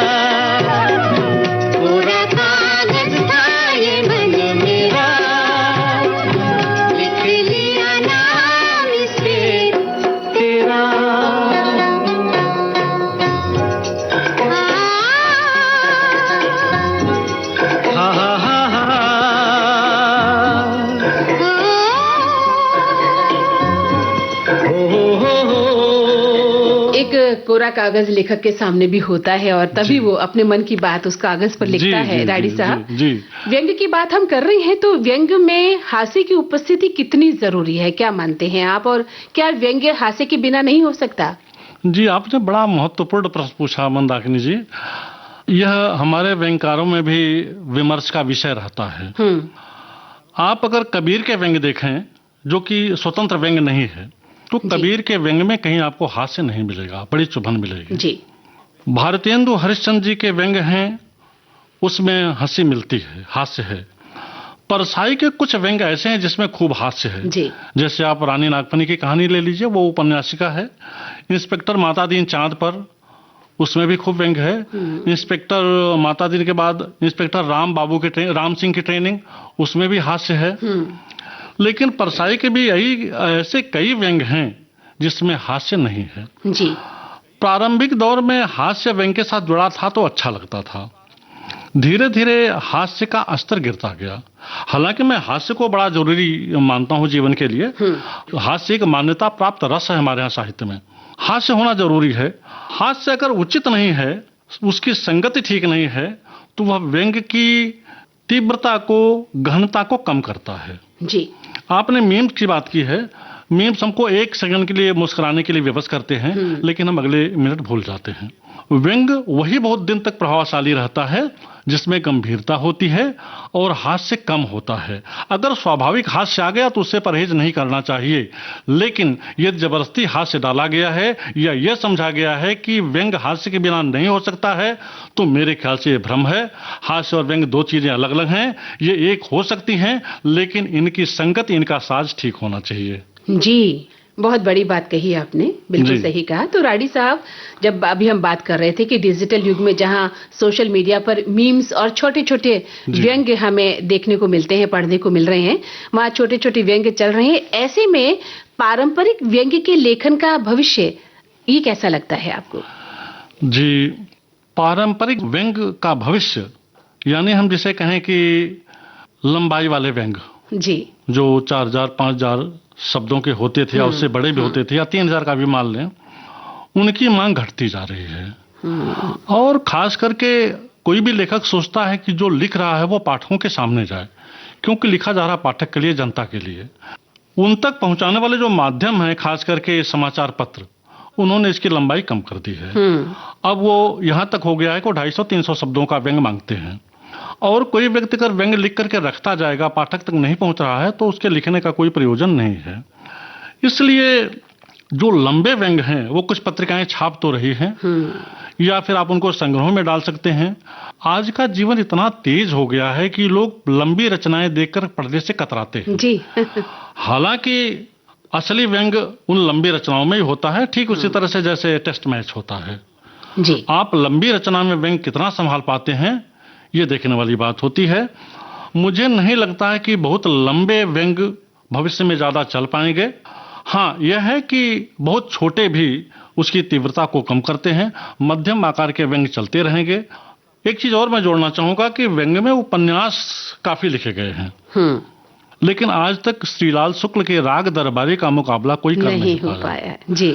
पूरा कागज था ये मन मेरा, लिख लिया नाम इस पे तेरा। हा हा हा हा। हो हो। एक कोरा कागज लेखक के सामने भी होता है और तभी वो अपने मन की बात उस कागज पर लिखता है। राडी साहब, जी। व्यंग की बात हम कर रहे हैं तो व्यंग में हास्य की उपस्थिति कितनी जरूरी है, क्या मानते हैं आप? और क्या व्यंग हास्य के बिना नहीं हो सकता? जी, आपने बड़ा महत्वपूर्ण प्रश्न पूछा मंदाकिनी जी। यह हमारे व्यंगकारों में भी विमर्श का विषय रहता है। आप अगर कबीर के व्यंग देखें, जो कि स्वतंत्र व्यंग नहीं है, तो कबीर के व्यंग में कहीं आपको हास्य नहीं मिलेगा, बड़ी चुभन मिलेगी। जी। भारतेंदु हरिश्चंद्र जी के व्यंग हैं, उसमें हंसी मिलती है, हास्य है। परसाई के कुछ व्यंग ऐसे हैं जिसमें खूब हास्य है। जी। जैसे आप रानी नागफनी की कहानी ले लीजिए, वो उपन्यासिका है। इंस्पेक्टर मातादीन चांद पर, उसमें भी खूब व्यंग है। इंस्पेक्टर मातादीन के बाद इंस्पेक्टर राम सिंह की ट्रेनिंग, उसमें भी हास्य है। लेकिन परसाई के भी यही ऐसे कई व्यंग हैं जिसमें हास्य नहीं है। जी। प्रारंभिक दौर में हास्य व्यंग के साथ जुड़ा था तो अच्छा लगता था। धीरे धीरे हास्य का स्तर गिरता गया। हालांकि मैं हास्य को बड़ा जरूरी मानता हूं जीवन के लिए। हास्य एक मान्यता प्राप्त रस है हमारे यहाँ साहित्य में। हास्य होना जरूरी है। हास्य अगर उचित नहीं है, उसकी संगति ठीक नहीं है, तो वह व्यंग की तीव्रता को, गहनता को कम करता है। जी। आपने मीम्स की बात की है। मीम्स हमको एक सेकंड के लिए मुस्कुराने के लिए विवश करते हैं, लेकिन हम अगले मिनट भूल जाते हैं। व्यंग वही बहुत दिन तक प्रभावशाली रहता है जिसमें गंभीरता होती है और हास्य कम होता है। अगर स्वाभाविक हास्य आ गया तो उससे परहेज नहीं करना चाहिए, लेकिन यदि जबरदस्ती हास्य डाला गया है या यह समझा गया है कि व्यंग हास्य के बिना नहीं हो सकता है, तो मेरे ख्याल से यह भ्रम है। हास्य और व्यंग दो चीजें अलग अलग हैं। ये एक हो सकती हैं, लेकिन इनकी संगति, इनका साज ठीक होना चाहिए। जी, बहुत बड़ी बात कही आपने, बिल्कुल जी। सही कहा। तो राडी साहब, जब अभी हम बात कर रहे थे कि डिजिटल युग में जहां सोशल मीडिया पर मीम्स और छोटे छोटे व्यंग हमें देखने को मिलते हैं, पढ़ने को मिल रहे हैं, वहां छोटे छोटे व्यंग चल रहे हैं, ऐसे में पारंपरिक व्यंग के लेखन का भविष्य ये कैसा लगता है आपको? जी, पारंपरिक व्यंग का भविष्य, यानी हम जिसे कहें कि लंबाई वाले व्यंग, जी। जो 4000 5000 शब्दों के होते थे या उससे बड़े भी होते थे, या 3000 का भी मान लें, उनकी मांग घटती जा रही है। और खास करके कोई भी लेखक सोचता है कि जो लिख रहा है वो पाठकों के सामने जाए, क्योंकि लिखा जा रहा पाठक के लिए, जनता के लिए। उन तक पहुंचाने वाले जो माध्यम है, खास करके समाचार पत्र, उन्होंने इसकी लंबाई कम कर दी है। अब वो यहां तक हो गया है कि 250-300 शब्दों का व्यंग मांगते हैं। और कोई व्यक्ति अगर व्यंग लिख करके रखता जाएगा, पाठक तक नहीं पहुंच रहा है, तो उसके लिखने का कोई प्रयोजन नहीं है। इसलिए जो लंबे व्यंग हैं वो कुछ पत्रिकाएं छाप तो रही हैं, या फिर आप उनको संग्रहों में डाल सकते हैं। आज का जीवन इतना तेज हो गया है कि लोग लंबी रचनाएं देखकर पढ़ने से कतराते हैं। जी। हालांकि असली व्यंग उन लंबी रचनाओं में ही होता है, ठीक उसी तरह से जैसे टेस्ट मैच होता है। जी। आप लंबी रचना में व्यंग कितना संभाल पाते हैं, ये देखने वाली बात होती है। मुझे नहीं लगता है कि बहुत लंबे व्यंग भविष्य में ज़्यादा चल पाएंगे। हाँ, यह है कि बहुत छोटे भी उसकी तीव्रता को कम करते हैं। मध्यम आकार के व्यंग चलते रहेंगे। एक चीज़ और मैं जोड़ना चाहूँगा कि व्यंग में उपन्यास काफ़ी लिखे गए हैं, लेकिन आज तक श्रीलाल शुक्ल के राग दरबारी का मुकाबला कोई कर नहीं हो पाया जी।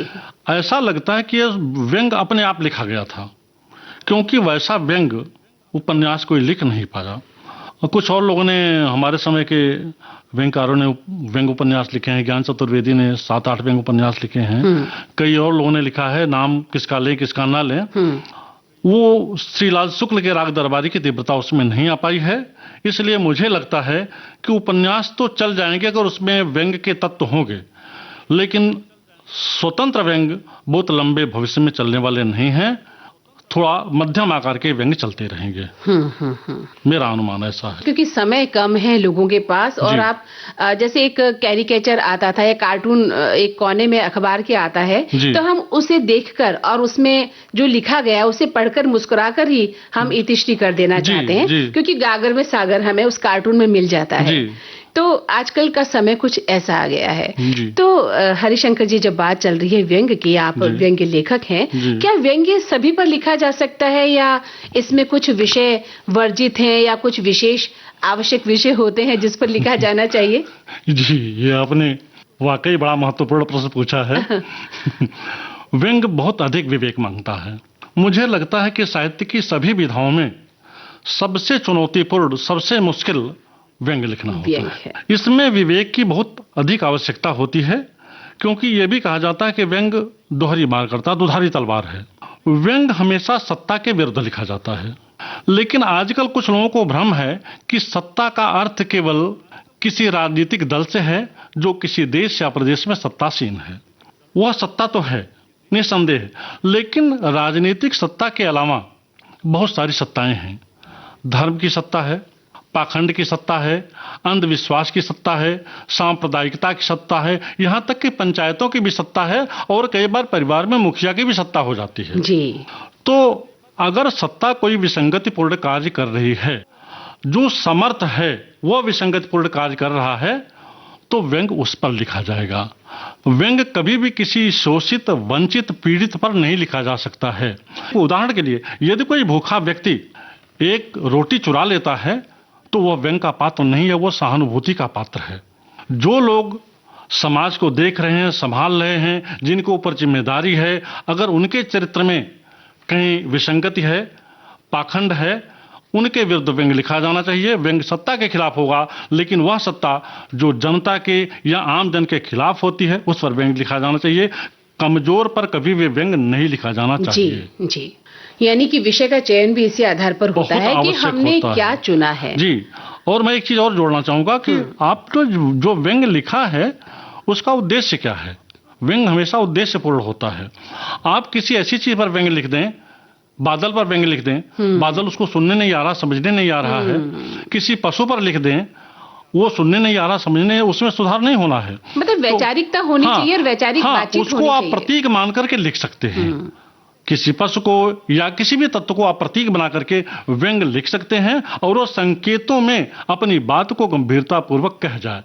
ऐसा लगता है कि यह व्यंग अपने आप लिखा गया था, क्योंकि वैसा व्यंग उपन्यास कोई लिख नहीं पाया। और कुछ और लोगों ने, हमारे समय के व्यंगकारों ने व्यंग उपन्यास लिखे हैं। ज्ञान चतुर्वेदी ने 7-8 व्यंग उपन्यास लिखे हैं। कई और लोगों ने लिखा है, नाम किसका लें किसका ना लें। वो श्रीलाल शुक्ल के राग दरबारी की तीव्रता उसमें नहीं आ पाई है। इसलिए मुझे लगता है कि उपन्यास तो चल जाएंगे अगर उसमें व्यंग के तत्व होंगे, लेकिन स्वतंत्र व्यंग बहुत लंबे भविष्य में चलने वाले नहीं हैं। थोड़ा मध्यम आकार के व्यंग चलते रहेंगे। मेरा अनुमान ऐसा है, क्योंकि समय कम है लोगों के पास। और आप जैसे एक कैरिकेचर आता था या कार्टून एक कोने में अखबार के आता है, तो हम उसे देखकर और उसमें जो लिखा गया उसे पढ़कर मुस्कुराकर ही हम इतिश्री कर देना चाहते हैं, क्योंकि गागर में सागर हमें उस कार्टून में मिल जाता है। तो आजकल का समय कुछ ऐसा आ गया है। तो हरिशंकर जी, जब बात चल रही है व्यंग की, आप व्यंग लेखक हैं, क्या व्यंग सभी पर लिखा जा सकता है या इसमें कुछ विषय वर्जित हैं या कुछ विशेष आवश्यक विषय होते हैं जिस पर लिखा जाना चाहिए? जी, ये आपने वाकई बड़ा महत्वपूर्ण प्रश्न पूछा है। व्यंग बहुत अधिक विवेक मांगता है। मुझे लगता है कि साहित्य की सभी विधाओं में सबसे चुनौतीपूर्ण, सबसे मुश्किल व्यंग लिखना होता है। इसमें विवेक की बहुत अधिक आवश्यकता होती है, क्योंकि यह भी कहा जाता है कि व्यंग दोहरी मार करता दुधारी तलवार है। व्यंग हमेशा सत्ता के विरुद्ध लिखा जाता है, लेकिन आजकल कुछ लोगों को भ्रम है कि सत्ता का अर्थ केवल किसी राजनीतिक दल से है जो किसी देश या प्रदेश में सत्तासीन है। वह सत्ता तो है निसंदेह, लेकिन राजनीतिक सत्ता के अलावा बहुत सारी सत्ताएं हैं। धर्म की सत्ता है, पाखंड की सत्ता है, अंधविश्वास की सत्ता है, सांप्रदायिकता की सत्ता है, यहाँ तक कि पंचायतों की भी सत्ता है, और कई बार परिवार में मुखिया की भी सत्ता हो जाती है जी। तो अगर सत्ता कोई विसंगतिपूर्ण कार्य कर रही है, जो समर्थ है वह विसंगतिपूर्ण कार्य कर रहा है, तो व्यंग उस पर लिखा जाएगा। व्यंग कभी भी किसी शोषित, वंचित, पीड़ित पर नहीं लिखा जा सकता है। उदाहरण के लिए, यदि कोई भूखा व्यक्ति एक रोटी चुरा लेता है तो वह व्यंग का पात्र नहीं है, वह सहानुभूति का पात्र है। जो लोग समाज को देख रहे हैं, संभाल रहे हैं, जिनके ऊपर जिम्मेदारी है, अगर उनके चरित्र में कहीं विसंगति है, पाखंड है, उनके विरुद्ध व्यंग लिखा जाना चाहिए। व्यंग सत्ता के खिलाफ होगा, लेकिन वह सत्ता जो जनता के या आम जन के खिलाफ होती है उस पर व्यंग लिखा जाना चाहिए। कमजोर पर कभी भी व्यंग नहीं लिखा जाना चाहिए। जी, यानी कि विषय का चयन भी इसी आधार पर होता है कि हमने क्या चुना है। जी, और मैं एक चीज और जोड़ना चाहूंगा कि आपने जो व्यंग लिखा है उसका उद्देश्य क्या है। व्यंग हमेशा उद्देश्यपूर्ण होता है। आप किसी ऐसी चीज पर व्यंग लिख दें, बादल पर व्यंग लिख दें, बादल उसको सुनने नहीं आ रहा, समझने नहीं आ रहा है। किसी पशु पर लिख दें, वो सुनने नहीं आ रहा, समझने, उसमें सुधार नहीं होना है। मतलब वैचारिकता होनी चाहिए और वैचारिक बातचीत होनी चाहिए। उसको आप प्रतीक मान करके लिख सकते हैं। किसी पशु को या किसी भी तत्व को आप प्रतीक बना करके व्यंग लिख सकते हैं, और वो संकेतों में अपनी बात को गंभीरता पूर्वक कह जाए।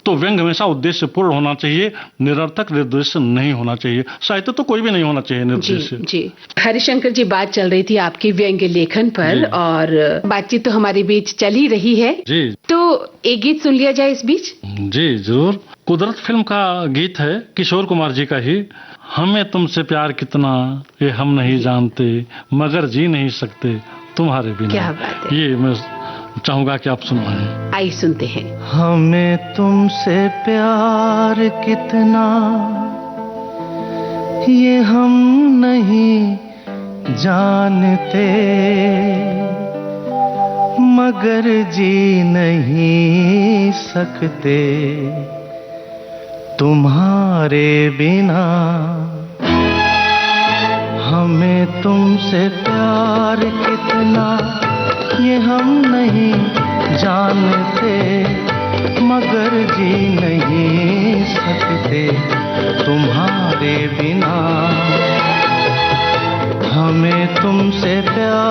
तो व्यंग हमेशा उद्देश्यपूर्ण होना चाहिए, निरर्थक निर्देश नहीं होना चाहिए। साहित्य तो कोई भी नहीं होना चाहिए निर्देश। जी, हरिशंकर जी, बात चल रही थी आपके व्यंग लेखन पर और बातचीत तो हमारे बीच चल ही रही है जी। तो एक गीत सुन लिया जाए इस बीच। जी जरूर। कुदरत फिल्म का गीत है, किशोर कुमार जी का ही। हमें तुमसे प्यार कितना ये हम नहीं जानते, मगर जी नहीं सकते तुम्हारे बिना। क्या बात है। ये मैं चाहूंगा कि आप सुनवाएं। आइए सुनते हैं। हमें तुमसे प्यार कितना ये हम नहीं जानते, मगर जी नहीं सकते तुम्हारे बिना। हमें तुमसे प्यार कितना ये हम नहीं जानते, मगर जी नहीं सकते तुम्हारे बिना। हमें तुमसे प्यार।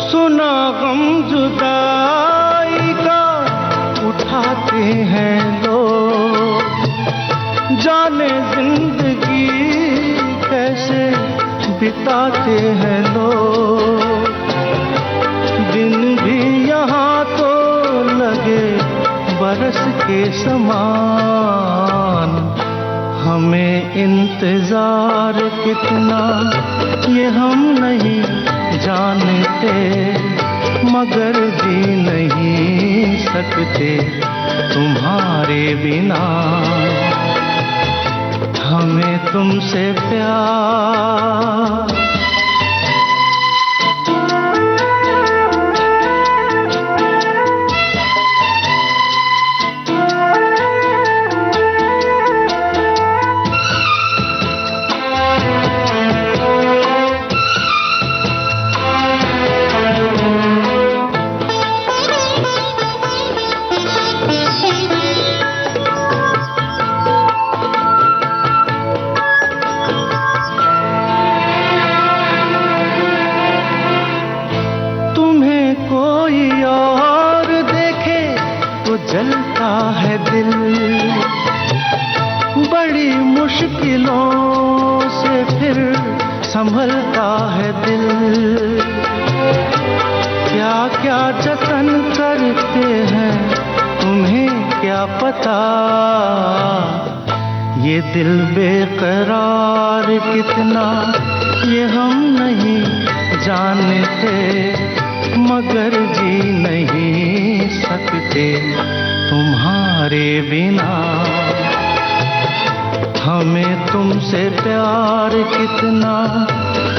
सुना गम जुदाई का उठाते हैं लोग, जाने जिंदगी कैसे बिताते हैं लोग। दिन भी यहाँ तो लगे बरस के समान, हमें इंतजार कितना ये हम नहीं जानते, मगर जी नहीं सकते तुम्हारे बिना। हमें तुमसे प्यार। जलता है दिल, बड़ी मुश्किलों से फिर संभलता है दिल। क्या क्या जतन करते हैं तुम्हें क्या पता, ये दिल बेकरार कितना ये हम नहीं जानते, मगर जी नहीं सकते तुम्हारे बिना। हमें तुमसे प्यार कितना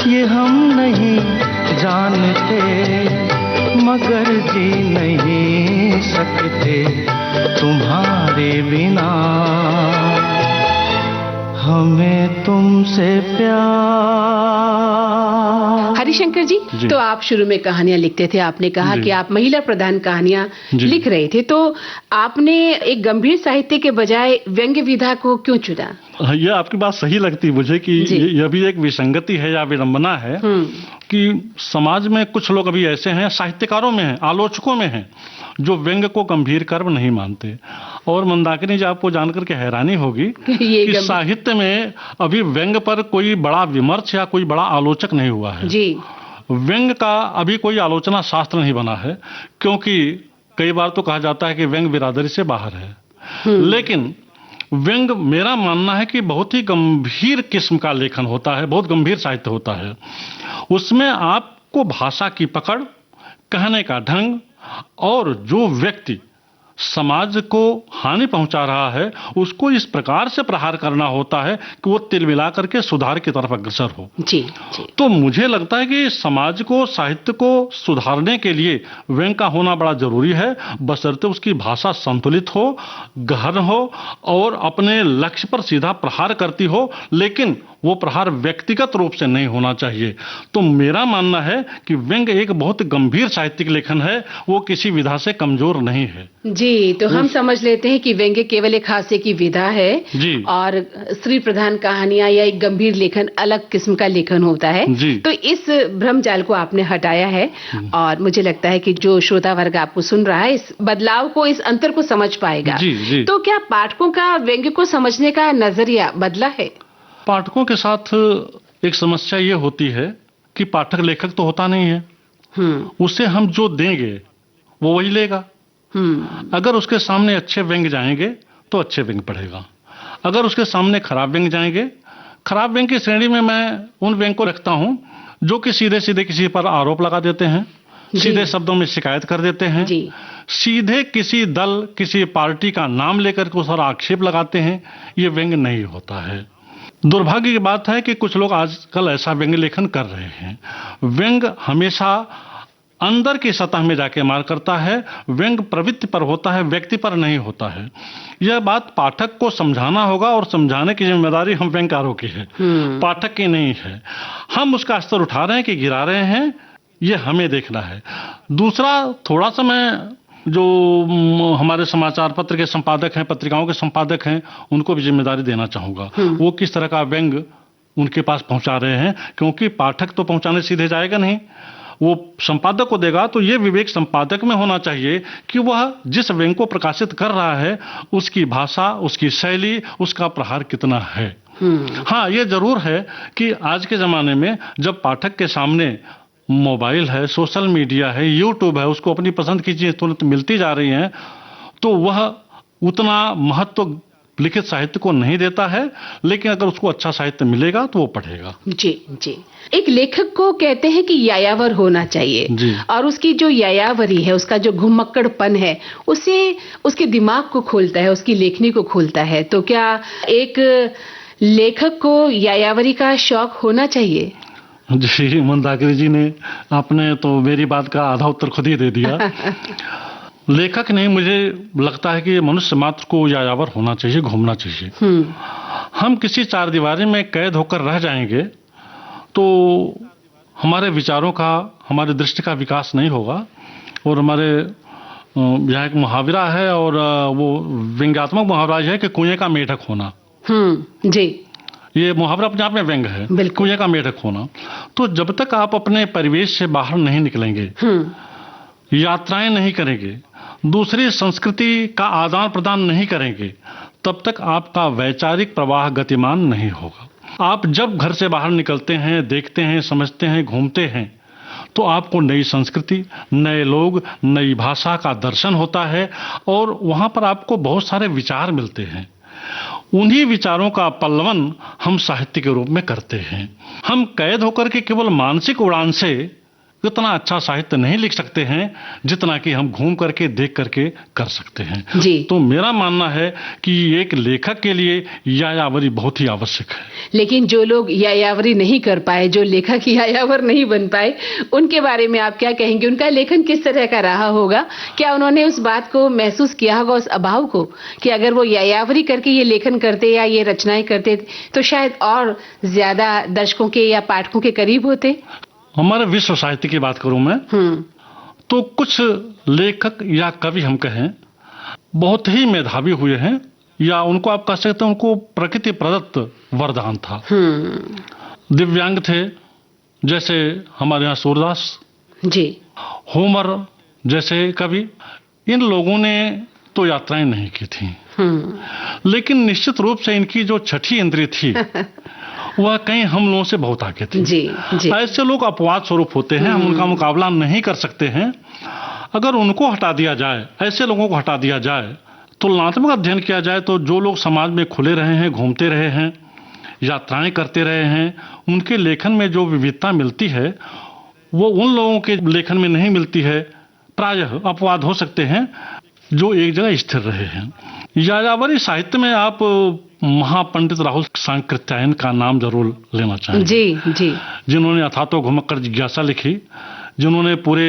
ये हम नहीं जानते, मगर जी नहीं सकते तुम्हारे बिना। हमें तुमसे प्यार। हरिशंकर जी, तो आप शुरू में कहानियां लिखते थे, आपने कहा कि आप महिला प्रधान कहानियां लिख रहे थे, तो आपने एक गंभीर साहित्य के बजाय व्यंग्य विधा को क्यों चुना? यह आपकी बात सही लगती मुझे कि यह भी एक विसंगति है या विडंबना है कि समाज में कुछ लोग अभी ऐसे हैं, साहित्यकारों में हैं, आलोचकों में हैं, जो व्यंग्य को गंभीर कर्म नहीं मानते। और मंदाकिनी जी, आपको जानकर के हैरानी होगी कि साहित्य में अभी व्यंग्य पर कोई बड़ा विमर्श या कोई बड़ा आलोचक नहीं हुआ है जी। व्यंग्य का अभी कोई आलोचना शास्त्र नहीं बना है, क्योंकि कई बार तो कहा जाता है कि व्यंग्य बिरादरी से बाहर है। लेकिन व्यंग्य, मेरा मानना है कि बहुत ही गंभीर किस्म का लेखन होता है, बहुत गंभीर साहित्य होता है। उसमें आपको भाषा की पकड़, कहने का ढंग, और जो व्यक्ति समाज को हानि पहुंचा रहा है उसको इस प्रकार से प्रहार करना होता है कि वो तिल मिला करके सुधार की तरफ अग्रसर हो जी। तो मुझे लगता है कि समाज को, साहित्य को सुधारने के लिए व्यंग्य का होना बड़ा जरूरी है, बशर्ते उसकी भाषा संतुलित हो, गहन हो और अपने लक्ष्य पर सीधा प्रहार करती हो, लेकिन वो प्रहार व्यक्तिगत रूप से नहीं होना चाहिए। तो मेरा मानना है कि व्यंग्य एक बहुत गंभीर साहित्यिक लेखन है, वो किसी विधा से कमजोर नहीं है जी। तो हम समझ लेते हैं कि व्यंग्य केवल एक हास्य की विधा है जी, और स्त्री प्रधान कहानियां या एक गंभीर लेखन अलग किस्म का लेखन होता है जी। तो इस भ्रमजाल को आपने हटाया है, और मुझे लगता है कि जो श्रोता वर्ग आपको सुन रहा है इस बदलाव को, इस अंतर को समझ पाएगा जी। तो क्या पाठकों का व्यंग्य को समझने का नजरिया बदला है? पाठकों के साथ एक समस्या ये होती है कि पाठक लेखक तो होता नहीं है, उसे हम जो देंगे वो वही लेगा। अगर उसके सामने अच्छे व्यंग्य जाएंगे तो अच्छे व्यंग्य पढ़ेगा, अगर उसके सामने खराब व्यंग्य जाएंगे, खराब व्यंग्य की श्रेणी में मैं उन व्यंग्य को रखता हूं जो कि सीधे सीधे किसी पर आरोप लगा देते हैं, सीधे शब्दों में शिकायत कर देते हैं, सीधे किसी दल, किसी पार्टी का नाम लेकर के उस पर आक्षेप लगाते हैं। ये व्यंग्य नहीं होता है। दुर्भाग्य की बात है कि कुछ लोग आजकल ऐसा व्यंग्य लेखन कर रहे हैं। व्यंग्य हमेशा अंदर की सतह में जाके मार करता है, व्यंग्य प्रवृत्ति पर होता है, व्यक्ति पर नहीं होता है। यह बात पाठक को समझाना होगा और समझाने की जिम्मेदारी हम व्यंग्यकारों की है, पाठक की नहीं है। हम उसका स्तर उठा रहे हैं कि गिरा रहे हैं, ये हमें देखना है। दूसरा, थोड़ा सा मैं जो हमारे समाचार पत्र के संपादक हैं, पत्रिकाओं के संपादक हैं, उनको भी जिम्मेदारी देना चाहूँगा। वो किस तरह का व्यंग्य उनके पास पहुँचा रहे हैं, क्योंकि पाठक तो पहुँचाने सीधे जाएगा नहीं, वो संपादक को देगा। तो ये विवेक संपादक में होना चाहिए कि वह जिस व्यंग्य को प्रकाशित कर रहा है उसकी भाषा, उसकी शैली, उसका प्रहार कितना है। हाँ, ये जरूर है कि आज के ज़माने में जब पाठक के सामने मोबाइल है, सोशल मीडिया है, यूट्यूब है, उसको अपनी पसंद की चीज़ तुरंत मिलती जा रही हैं, तो वह उतना महत्व लिखित साहित्य को नहीं देता है। लेकिन अगर उसको अच्छा साहित्य मिलेगा तो वो पढ़ेगा। जी जी। एक लेखक को कहते हैं कि यायावर होना चाहिए जी। और उसकी जो यायावरी है, उसका जो घुमक्कड़पन है, उसे उसके दिमाग को खोलता है, उसकी लेखनी को खोलता है। तो क्या एक लेखक को यायावरी का शौक होना चाहिए? जी, मंदाकिनी जी ने आपने तो मेरी बात का आधा उत्तर खुद ही दे दिया। लेखक नहीं, मुझे लगता है कि मनुष्य मात्र को यायावर होना चाहिए, घूमना चाहिए। हम किसी चार दीवारी में कैद होकर रह जाएंगे तो हमारे विचारों का, हमारी दृष्टि का विकास नहीं होगा। और हमारे यहाँ एक मुहावरा है, और वो व्यंग्यात्मक मुहावरा है कि कुएं का मेढक होना। जी। ये मुहावरा अपने आप में व्यंग्य है, कुएं का मेढक होना। तो जब तक आप अपने परिवेश से बाहर नहीं निकलेंगे, यात्राएं नहीं करेंगे, दूसरी संस्कृति का आदान प्रदान नहीं करेंगे, तब तक आपका वैचारिक प्रवाह गतिमान नहीं होगा। आप जब घर से बाहर निकलते हैं, देखते हैं, समझते हैं, घूमते हैं, तो आपको नई संस्कृति, नए लोग, नई भाषा का दर्शन होता है और वहां पर आपको बहुत सारे विचार मिलते हैं। उन्हीं विचारों का पल्लवन हम साहित्य के रूप में करते हैं। हम कैद होकर के केवल मानसिक उड़ान से इतना अच्छा साहित्य नहीं लिख सकते हैं जितना कि हम घूम करके, देख करके कर सकते हैं। जी। तो मेरा मानना है कि एक लेखक के लिए यायावरी बहुत ही आवश्यक है। लेकिन जो लोग यायावरी नहीं कर पाए, जो लेखक यायावर नहीं बन पाए, उनके बारे में आप क्या कहेंगे? उनका लेखन किस तरह का रहा होगा? क्या उन्होंने उस बात को महसूस किया होगा, उस अभाव को, कि अगर वो यायावरी करके ये लेखन करते या ये रचनाएं करते तो शायद और ज्यादा दर्शकों के या पाठकों के करीब होते? हमारे विश्व साहित्य की बात करूं मैं, तो कुछ लेखक या कवि हम कहें बहुत ही मेधावी हुए हैं, या उनको आप कह सकते हैं उनको प्रकृति प्रदत्त वरदान था। दिव्यांग थे, जैसे हमारे यहाँ सूरदास जी, होमर जैसे कवि। इन लोगों ने तो यात्राएं नहीं की थी, लेकिन निश्चित रूप से इनकी जो छठी इंद्रिय थी वह कहीं हम लोगों से बहुत आगे थी। जी, जी। ऐसे लोग अपवाद स्वरूप होते हैं, हम उनका मुकाबला नहीं कर सकते हैं। अगर उनको हटा दिया जाए, ऐसे लोगों को हटा दिया जाए, तुलनात्मक अध्ययन किया जाए, तो जो लोग समाज में खुले रहे हैं, घूमते रहे हैं, यात्राएं करते रहे हैं, उनके लेखन में जो विविधता मिलती है वो उन लोगों के लेखन में नहीं मिलती है। प्रायः अपवाद हो सकते हैं जो एक जगह स्थिर रहे हैं। यायावरी साहित्य में आप महापंडित राहुल सांकृत्यायन का नाम जरूर लेना चाहेंगे। जी जी। जिन्होंने अथातो घुमक्कड़ जिज्ञासा लिखी, जिन्होंने पूरे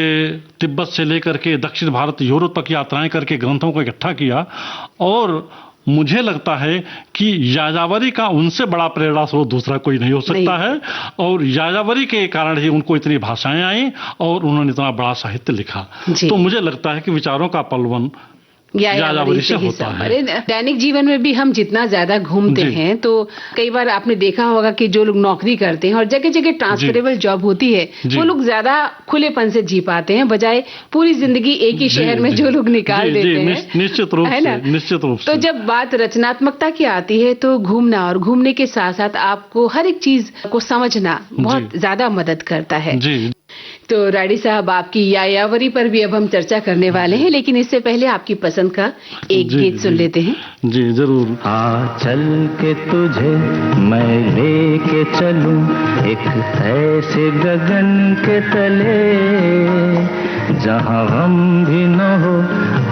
तिब्बत से लेकर के दक्षिण भारत, यूरोप तक यात्राएं करके ग्रंथों को इकट्ठा किया। और मुझे लगता है कि यायावरी का उनसे बड़ा प्रेरणा स्रोत दूसरा कोई नहीं हो सकता है। और यायावरी के कारण ही उनको इतनी भाषाएं आई और उन्होंने इतना बड़ा साहित्य लिखा। तो मुझे लगता है कि विचारों का पलवन यायावरी से होता है। दैनिक जीवन में भी हम जितना ज्यादा घूमते हैं, तो कई बार आपने देखा होगा कि जो लोग नौकरी करते हैं और जगह जगह ट्रांसफरेबल जॉब होती है, वो लोग ज्यादा खुलेपन से जी पाते हैं, बजाय पूरी जिंदगी एक ही शहर में जो लोग निकाल देते हैं। निश्चित रूप से, निश्चित रूप से। तो जब बात रचनात्मकता की आती है, तो घूमना और घूमने के साथ साथ आपको हर एक चीज को समझना बहुत ज्यादा मदद करता है। तो राडी साहब, आपकी यायावरी पर भी अब हम चर्चा करने वाले हैं, लेकिन इससे पहले आपकी पसंद का एक गीत सुन लेते हैं। जी जरूर। आ चल के तुझे मैं लेके चलूं एक ऐसे गगन के तले जहाँ गम भी न हो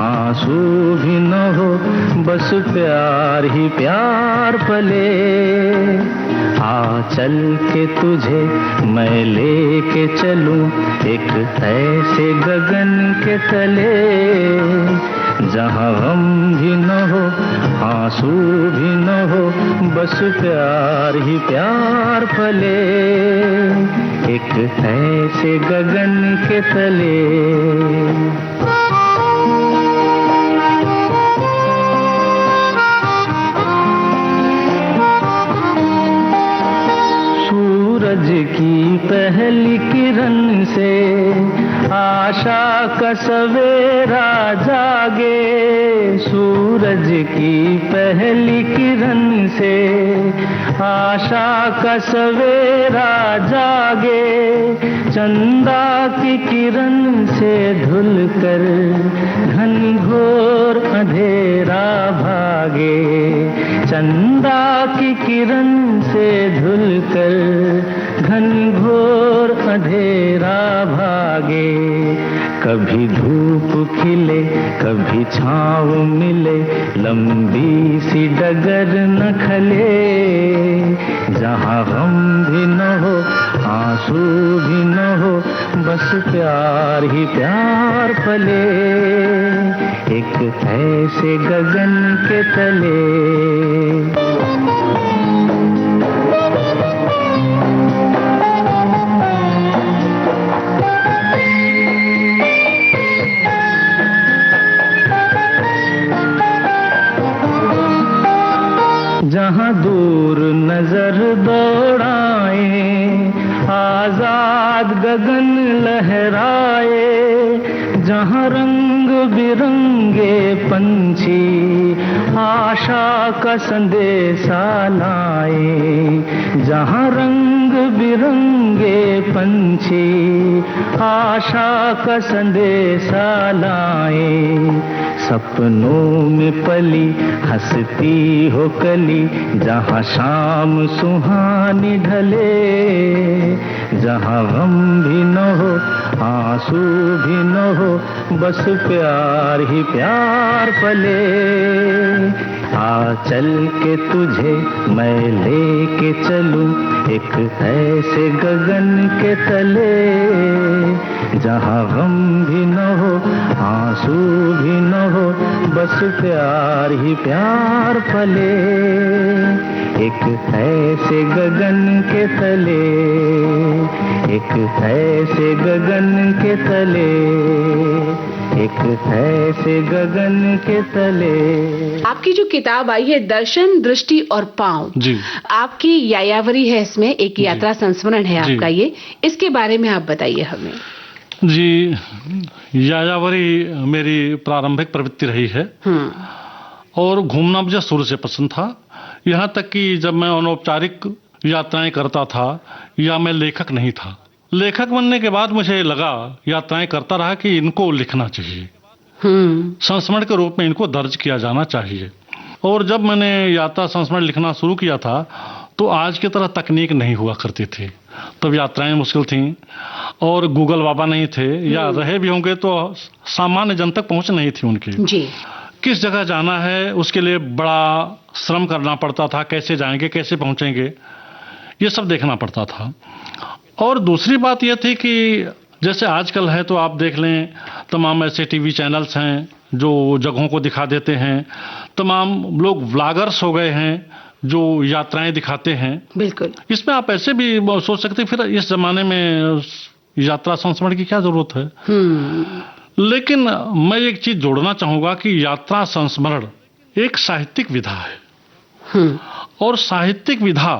आंसू भी न हो, बस प्यार ही प्यार पले। आ चल के तुझे मैं लेके चलूं एक ऐसे गगन के तले, जहाँ गम भी न हो आंसू भी न हो, बस प्यार ही प्यार पले, एक ऐसे गगन के तले। सूरज की पहली किरण से आशा का सवेरा जागे, सूरज की पहली किरण से आशा का सवेरा जागे, चंदा की किरण से धुलकर घनघोर अंधेरा भागे, चंदा की किरण से धुलकर घनघोर अंधेरा भागे। कभी धूप खिले कभी छाँव मिले, लंबी सी डगर न खले, जहाँ गम भी न हो आंसू भी न हो, बस प्यार ही प्यार पले, एक ऐसे गगन के तले। जहाँ दूर नजर दौड़ाए आजाद गगन लहराए, जहाँ रंग बिरंगे पंछी आशा का संदेशा लाए, जहाँ रंग बिरंगे पंछी आशा का संदेशा लाए, सपनों में पली हंसती हो कली, जहाँ शाम सुहानी ढले, जहाँ गम भी न हो आंसू भी न हो, बस प्यार ही प्यार पले। आ चल के तुझे मैं लेके चलूं एक ऐसे गगन के तले, जहाँ गम भी न हो आंसू भी न हो, बस प्यार ही प्यार पले, एक ऐसे गगन के तले, एक ऐसे गगन के तले, एक ऐसे गगन के तले। आपकी जो किताब आई है दर्शन दृष्टि और पाँव, जी आपकी यायावरी है, इसमें एक यात्रा संस्मरण है आपका, ये इसके बारे में आप बताइए हमें। जी, यायावरी मेरी प्रारंभिक प्रवृत्ति रही है और घूमना मुझे शुरू से पसंद था। यहाँ तक कि जब मैं अनौपचारिक यात्राएं करता था या मैं लेखक नहीं था, लेखक बनने के बाद मुझे लगा, यात्राएं करता रहा कि इनको लिखना चाहिए, संस्मरण के रूप में इनको दर्ज किया जाना चाहिए। और जब मैंने यात्रा संस्मरण लिखना शुरू किया था तो आज की तरह तकनीक नहीं हुआ करती थी, तब यात्राएं मुश्किल थीं और गूगल बाबा नहीं थे, या रहे भी होंगे तो सामान्य जन तक पहुंच नहीं थी उनकी। जी। किस जगह जाना है उसके लिए बड़ा श्रम करना पड़ता था, कैसे जाएंगे कैसे पहुंचेंगे ये सब देखना पड़ता था। और दूसरी बात यह थी कि जैसे आजकल है तो आप देख लें, तमाम ऐसे टीवी चैनल्स हैं जो जगहों को दिखा देते हैं, तमाम लोग व्लॉगर्स हो गए हैं जो यात्राएं दिखाते हैं। बिल्कुल। इसमें आप ऐसे भी सोच सकते फिर इस जमाने में यात्रा संस्मरण की क्या जरूरत है। लेकिन मैं एक चीज जोड़ना चाहूंगा कि यात्रा संस्मरण एक साहित्यिक विधा है और साहित्यिक विधा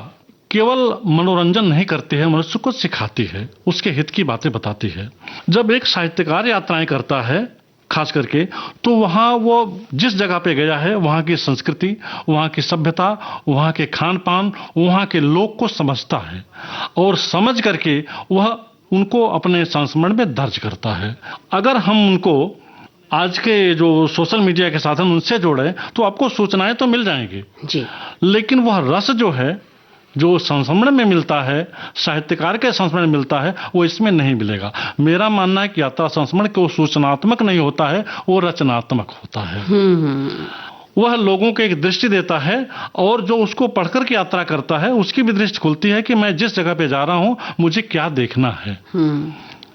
केवल मनोरंजन नहीं करती है, मनुष्य को सिखाती है, उसके हित की बातें बताती है। जब एक साहित्यकार यात्राएं करता है खास करके, तो वहाँ वो जिस जगह पे गया है वहाँ की संस्कृति, वहाँ की सभ्यता, वहाँ के खान पान, वहाँ के लोग को समझता है और समझ करके वह उनको अपने संस्मरण में दर्ज करता है। अगर हम उनको आज के जो सोशल मीडिया के साधन उनसे जोड़ें तो आपको सूचनाएं तो मिल जाएंगी जी, लेकिन वह रस जो है जो संस्मरण में मिलता है, साहित्यकार के संस्मरण में मिलता है, वो इसमें नहीं मिलेगा। मेरा मानना है कि यात्रा संस्मरण को सूचनात्मक नहीं होता है, वो रचनात्मक होता है। वह लोगों को एक दृष्टि देता है और जो उसको पढ़कर के यात्रा करता है उसकी भी दृष्टि खुलती है कि मैं जिस जगह पे जा रहा हूं मुझे क्या देखना है,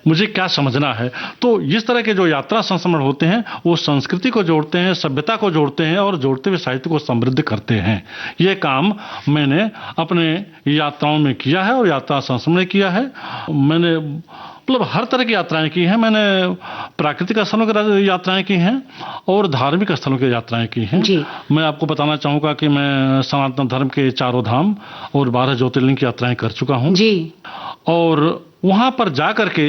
मुझे क्या समझना है। तो इस तरह के जो यात्रा संस्मरण होते हैं वो संस्कृति को जोड़ते हैं, सभ्यता को जोड़ते हैं और जोड़ते हुए साहित्य को समृद्ध करते हैं। ये काम मैंने अपने यात्राओं में किया है और यात्रा संस्मरण में किया है। मैंने मतलब हर तरह की यात्राएं की हैं। मैंने प्राकृतिक स्थलों की यात्राएं की हैं और धार्मिक स्थलों की यात्राएं की हैं। मैं आपको बताना चाहूँगा कि मैं सनातन धर्म के 4 धाम और 12 ज्योतिर्लिंग की यात्राएं कर चुका हूँ जी। और वहाँ पर जा करके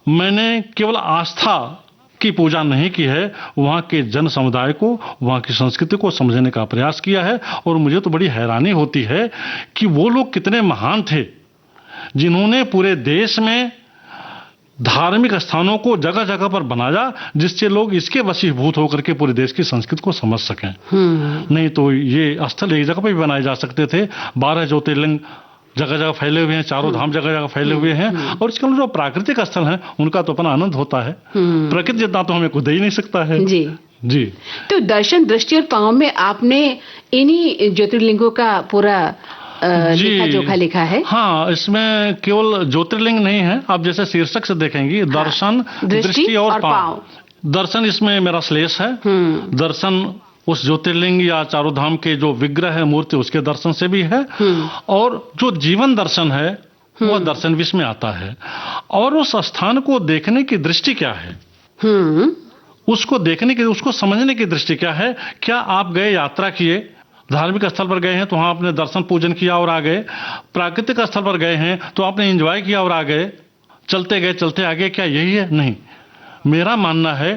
मैंने केवल आस्था की पूजा नहीं की है, वहाँ के जन समुदाय को, वहाँ की संस्कृति को समझने का प्रयास किया है। और मुझे तो बड़ी हैरानी होती है कि वो लोग कितने महान थे जिन्होंने पूरे देश में धार्मिक स्थानों को जगह जगह पर बनाया जिससे लोग इसके वशीभूत होकर के पूरे देश की संस्कृति को समझ सकें। नहीं तो ये स्थल एक जगह पर भी बनाए जा सकते थे। 12 ज्योतिर्लिंग जगह जगह फैले हुए हैं, 4 धाम जगह जगह फैले हुए हैं और इसके अंदर जो प्राकृतिक स्थल हैं उनका तो अपना आनंद होता है। प्रकृति जितना तो हमें खुद ही नहीं सकता है जी। जी तो दर्शन, दृष्टि और पांव में आपने इन्हीं ज्योतिर्लिंगों का पूरा लेखा जोखा लिखा है। हाँ, इसमें केवल ज्योतिर्लिंग नहीं है, आप जैसे शीर्षक से देखेंगे दर्शन, दृष्टि और पांव। दर्शन इसमें मेरा श्लेष है। दर्शन उस ज्योतिर्लिंग या 4 धाम के जो विग्रह है, मूर्ति, उसके दर्शन से भी है। और जो जीवन दर्शन है वह दर्शन भी इसमें आता है। और उस स्थान को देखने की दृष्टि क्या है, उसको देखने की, उसको समझने की दृष्टि क्या है। क्या आप गए, यात्रा किए, धार्मिक स्थल पर गए हैं तो वहां आपने दर्शन पूजन किया और आ गए, प्राकृतिक स्थल पर गए हैं तो आपने एंजॉय किया और आ गए, चलते गए चलते आ गए, क्या यही है? नहीं। मेरा मानना है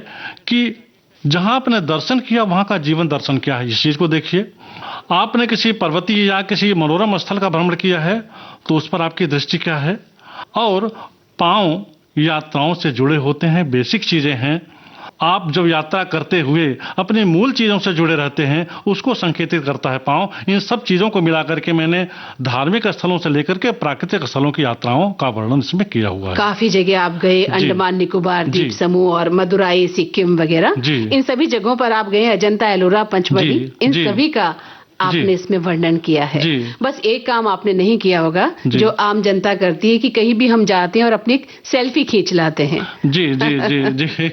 कि जहां आपने दर्शन किया वहां का जीवन दर्शन क्या है, इस चीज को देखिए। आपने किसी पर्वतीय या किसी मनोरम स्थल का भ्रमण किया है तो उस पर आपकी दृष्टि क्या है। और पांव यात्राओं से जुड़े होते हैं, बेसिक चीजें हैं। आप जब यात्रा करते हुए अपनी मूल चीजों से जुड़े रहते हैं उसको संकेतित करता है पांव। इन सब चीजों को मिलाकर के मैंने धार्मिक स्थलों से लेकर के प्राकृतिक स्थलों की यात्राओं का वर्णन इसमें किया हुआ है। काफी जगह आप गए, अंडमान निकोबार द्वीप समूह और मदुराई, सिक्किम वगैरह, इन सभी जगहों पर आप गए, अजंता, एलोरा, पंचमढ़ी, इन सभी का आपने इसमें वर्णन किया है। बस एक काम आपने नहीं किया होगा जो आम जनता करती है कि कहीं भी हम जाते हैं और अपनी सेल्फी खींच लाते हैं। जी जी जी जी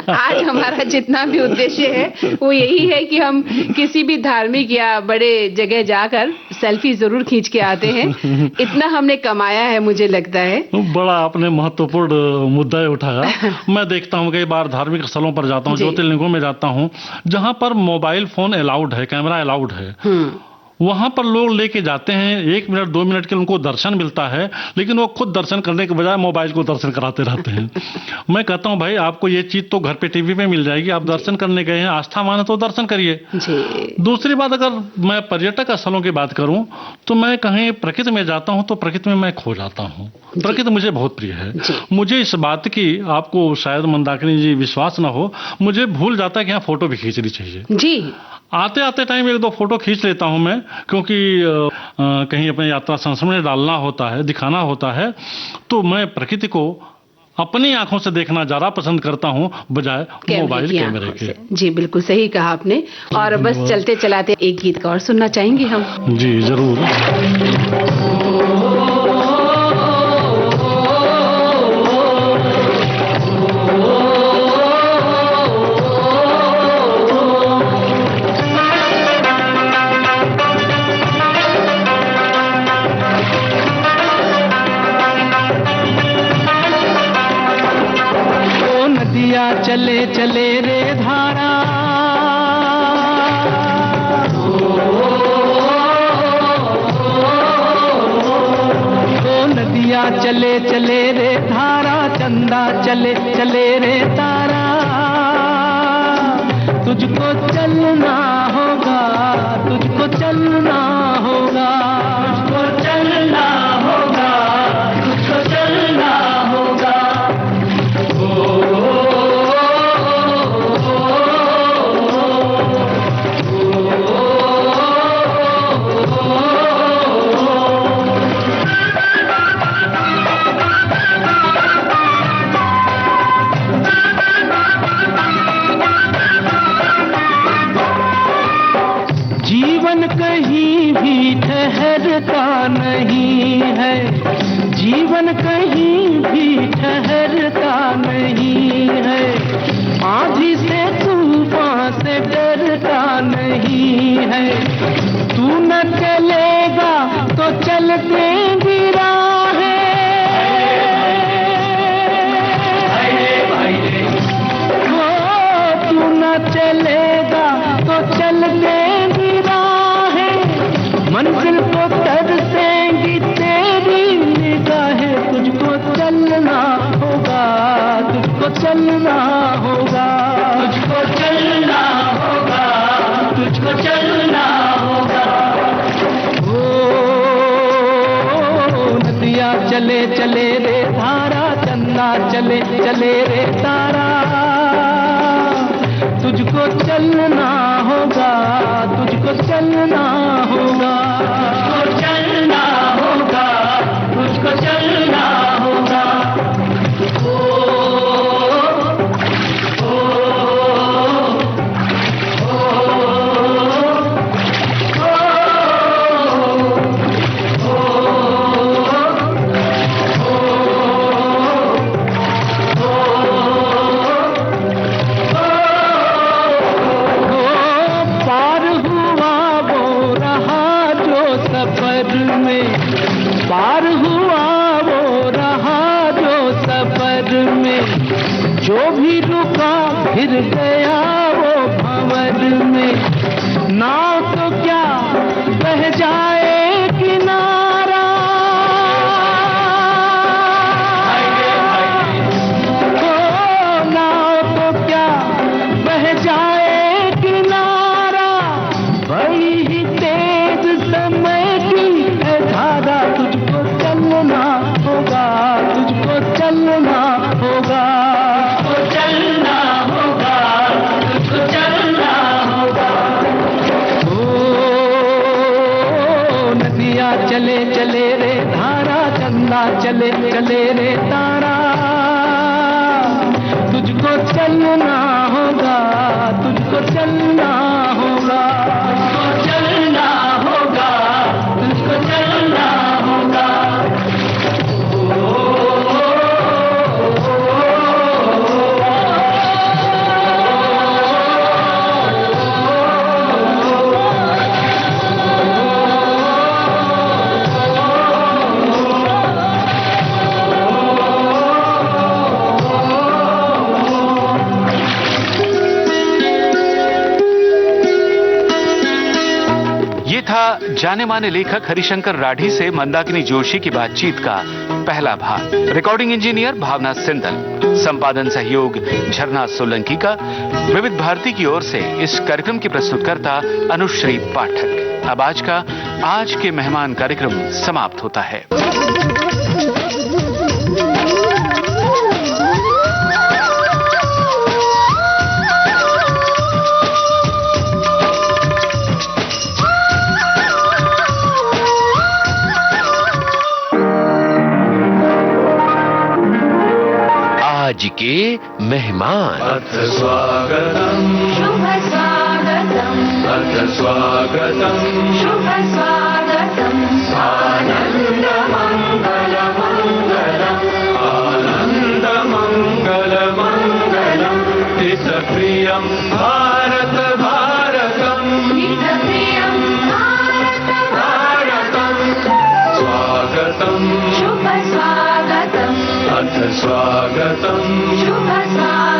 आज हमारा जितना भी उद्देश्य है वो यही है कि हम किसी भी धार्मिक या बड़े जगह जाकर सेल्फी जरूर खींच के आते हैं। इतना हमने कमाया है, मुझे लगता है। बड़ा आपने महत्वपूर्ण मुद्दा उठाया। मैं देखता हूँ कई बार धार्मिक स्थलों पर जाता हूँ, ज्योतिर्लिंगों में जाता हूँ जहाँ पर मोबाइल फोन अलाउड है, कैमरा अलाउड है, वहां पर लोग लेके जाते हैं। 1 मिनट 2 मिनट के उनको दर्शन मिलता है, लेकिन वो खुद दर्शन करने के बजाय मोबाइल को दर्शन कराते रहते हैं। मैं कहता हूं भाई आपको ये चीज तो घर पे टीवी पे मिल जाएगी, आप दर्शन करने गए हैं, आस्था माने तो दर्शन करिए। दूसरी बात, अगर मैं पर्यटक स्थलों की बात करूं तो मैं कहीं प्रकृति में जाता हूं तो प्रकृति में मैं खो जाता हूं। प्रकृति मुझे बहुत प्रिय है। मुझे इस बात की, आपको शायद मंदाकिनी जी विश्वास ना हो, मुझे भूल जाता है कि यहाँ फोटो भी खींचनी चाहिए जी। आते आते टाइम 1-2 फोटो खींच लेता हूं मैं, क्योंकि कहीं अपने यात्रा संस्मरण में डालना होता है, दिखाना होता है। तो मैं प्रकृति को अपनी आंखों से देखना ज्यादा पसंद करता हूं बजाय मोबाइल कैमरे के। जी बिल्कुल सही कहा आपने। और बस चलते चलाते एक गीत का और सुनना चाहेंगे हम। जी जरूर। चले चले रे धारा, ओ नदिया चले चले रे धारा, चंदा चले चले रे तारा। तुझको चलना होगा, तुझको चलना होगा, तुझको चलना होगा, तुझको चलना होगा। ठहरता नहीं है, जीवन कहीं भी ठहरता नहीं है, आंधी से तूफान से डरता नहीं है, तू न चलेगा तो चलते गिरा है, तू न चलेगा तो चलते गिरा है, मंजिल को तरसेंगी तेरी निगाहें, तुझको चलना होगा, तुझको चलना होगा, तुझको चलना होगा, तुझको चलना होगा। ओ नदियाँ चले चले रे धारा, चंदा चले चले रे तारा, तुझको चलना होगा, तुझको चलना होगा, तुझको चलना होगा, तुझको चलना होगा। पार हुआ वो रहा जो सफर में, जो भी रुका फिर गया वो भंवर में, नाव तो क्या बह जाए किनारा, ओ नाव तो क्या बह जाए किनारा, बड़ी ही तेज समय की है धारा, तुझको चलना होगा, तुझको चलना होगा, तुझको चलना होगा, तुझको चलना होगा। ओ नदियाँ चले चले रे धारा, चंदा चले चले रे तारा, तुझको चलना होगा, तुझको चलना होगा, तुझको चलना होगा, तुझको चलना होगा। ये था जाने माने लेखक हरिशंकर राठी से मंदाकिनी जोशी की बातचीत का पहला भाग। रिकॉर्डिंग इंजीनियर भावना सिंधल, संपादन सहयोग झरना सोलंकी का। विविध भारती की ओर से इस कार्यक्रम की प्रस्तुतकर्ता अनुश्री पाठक। अब आज के मेहमान कार्यक्रम समाप्त होता है। आज के मेहमान। अथ स्वागतम् शुभ स्वागतम् अथ स्वागतम् शुभ स्वागतम् आनन्द मङ्गल मङ्गलम् आनन्द मङ्गल मङ्गलम् हितप्रियं भारत भारतम् हितप्रियं भारत भारतम् स्वागतम् शुभ स्वागतम् अथ स्वागतम् शुभ स्वागतम्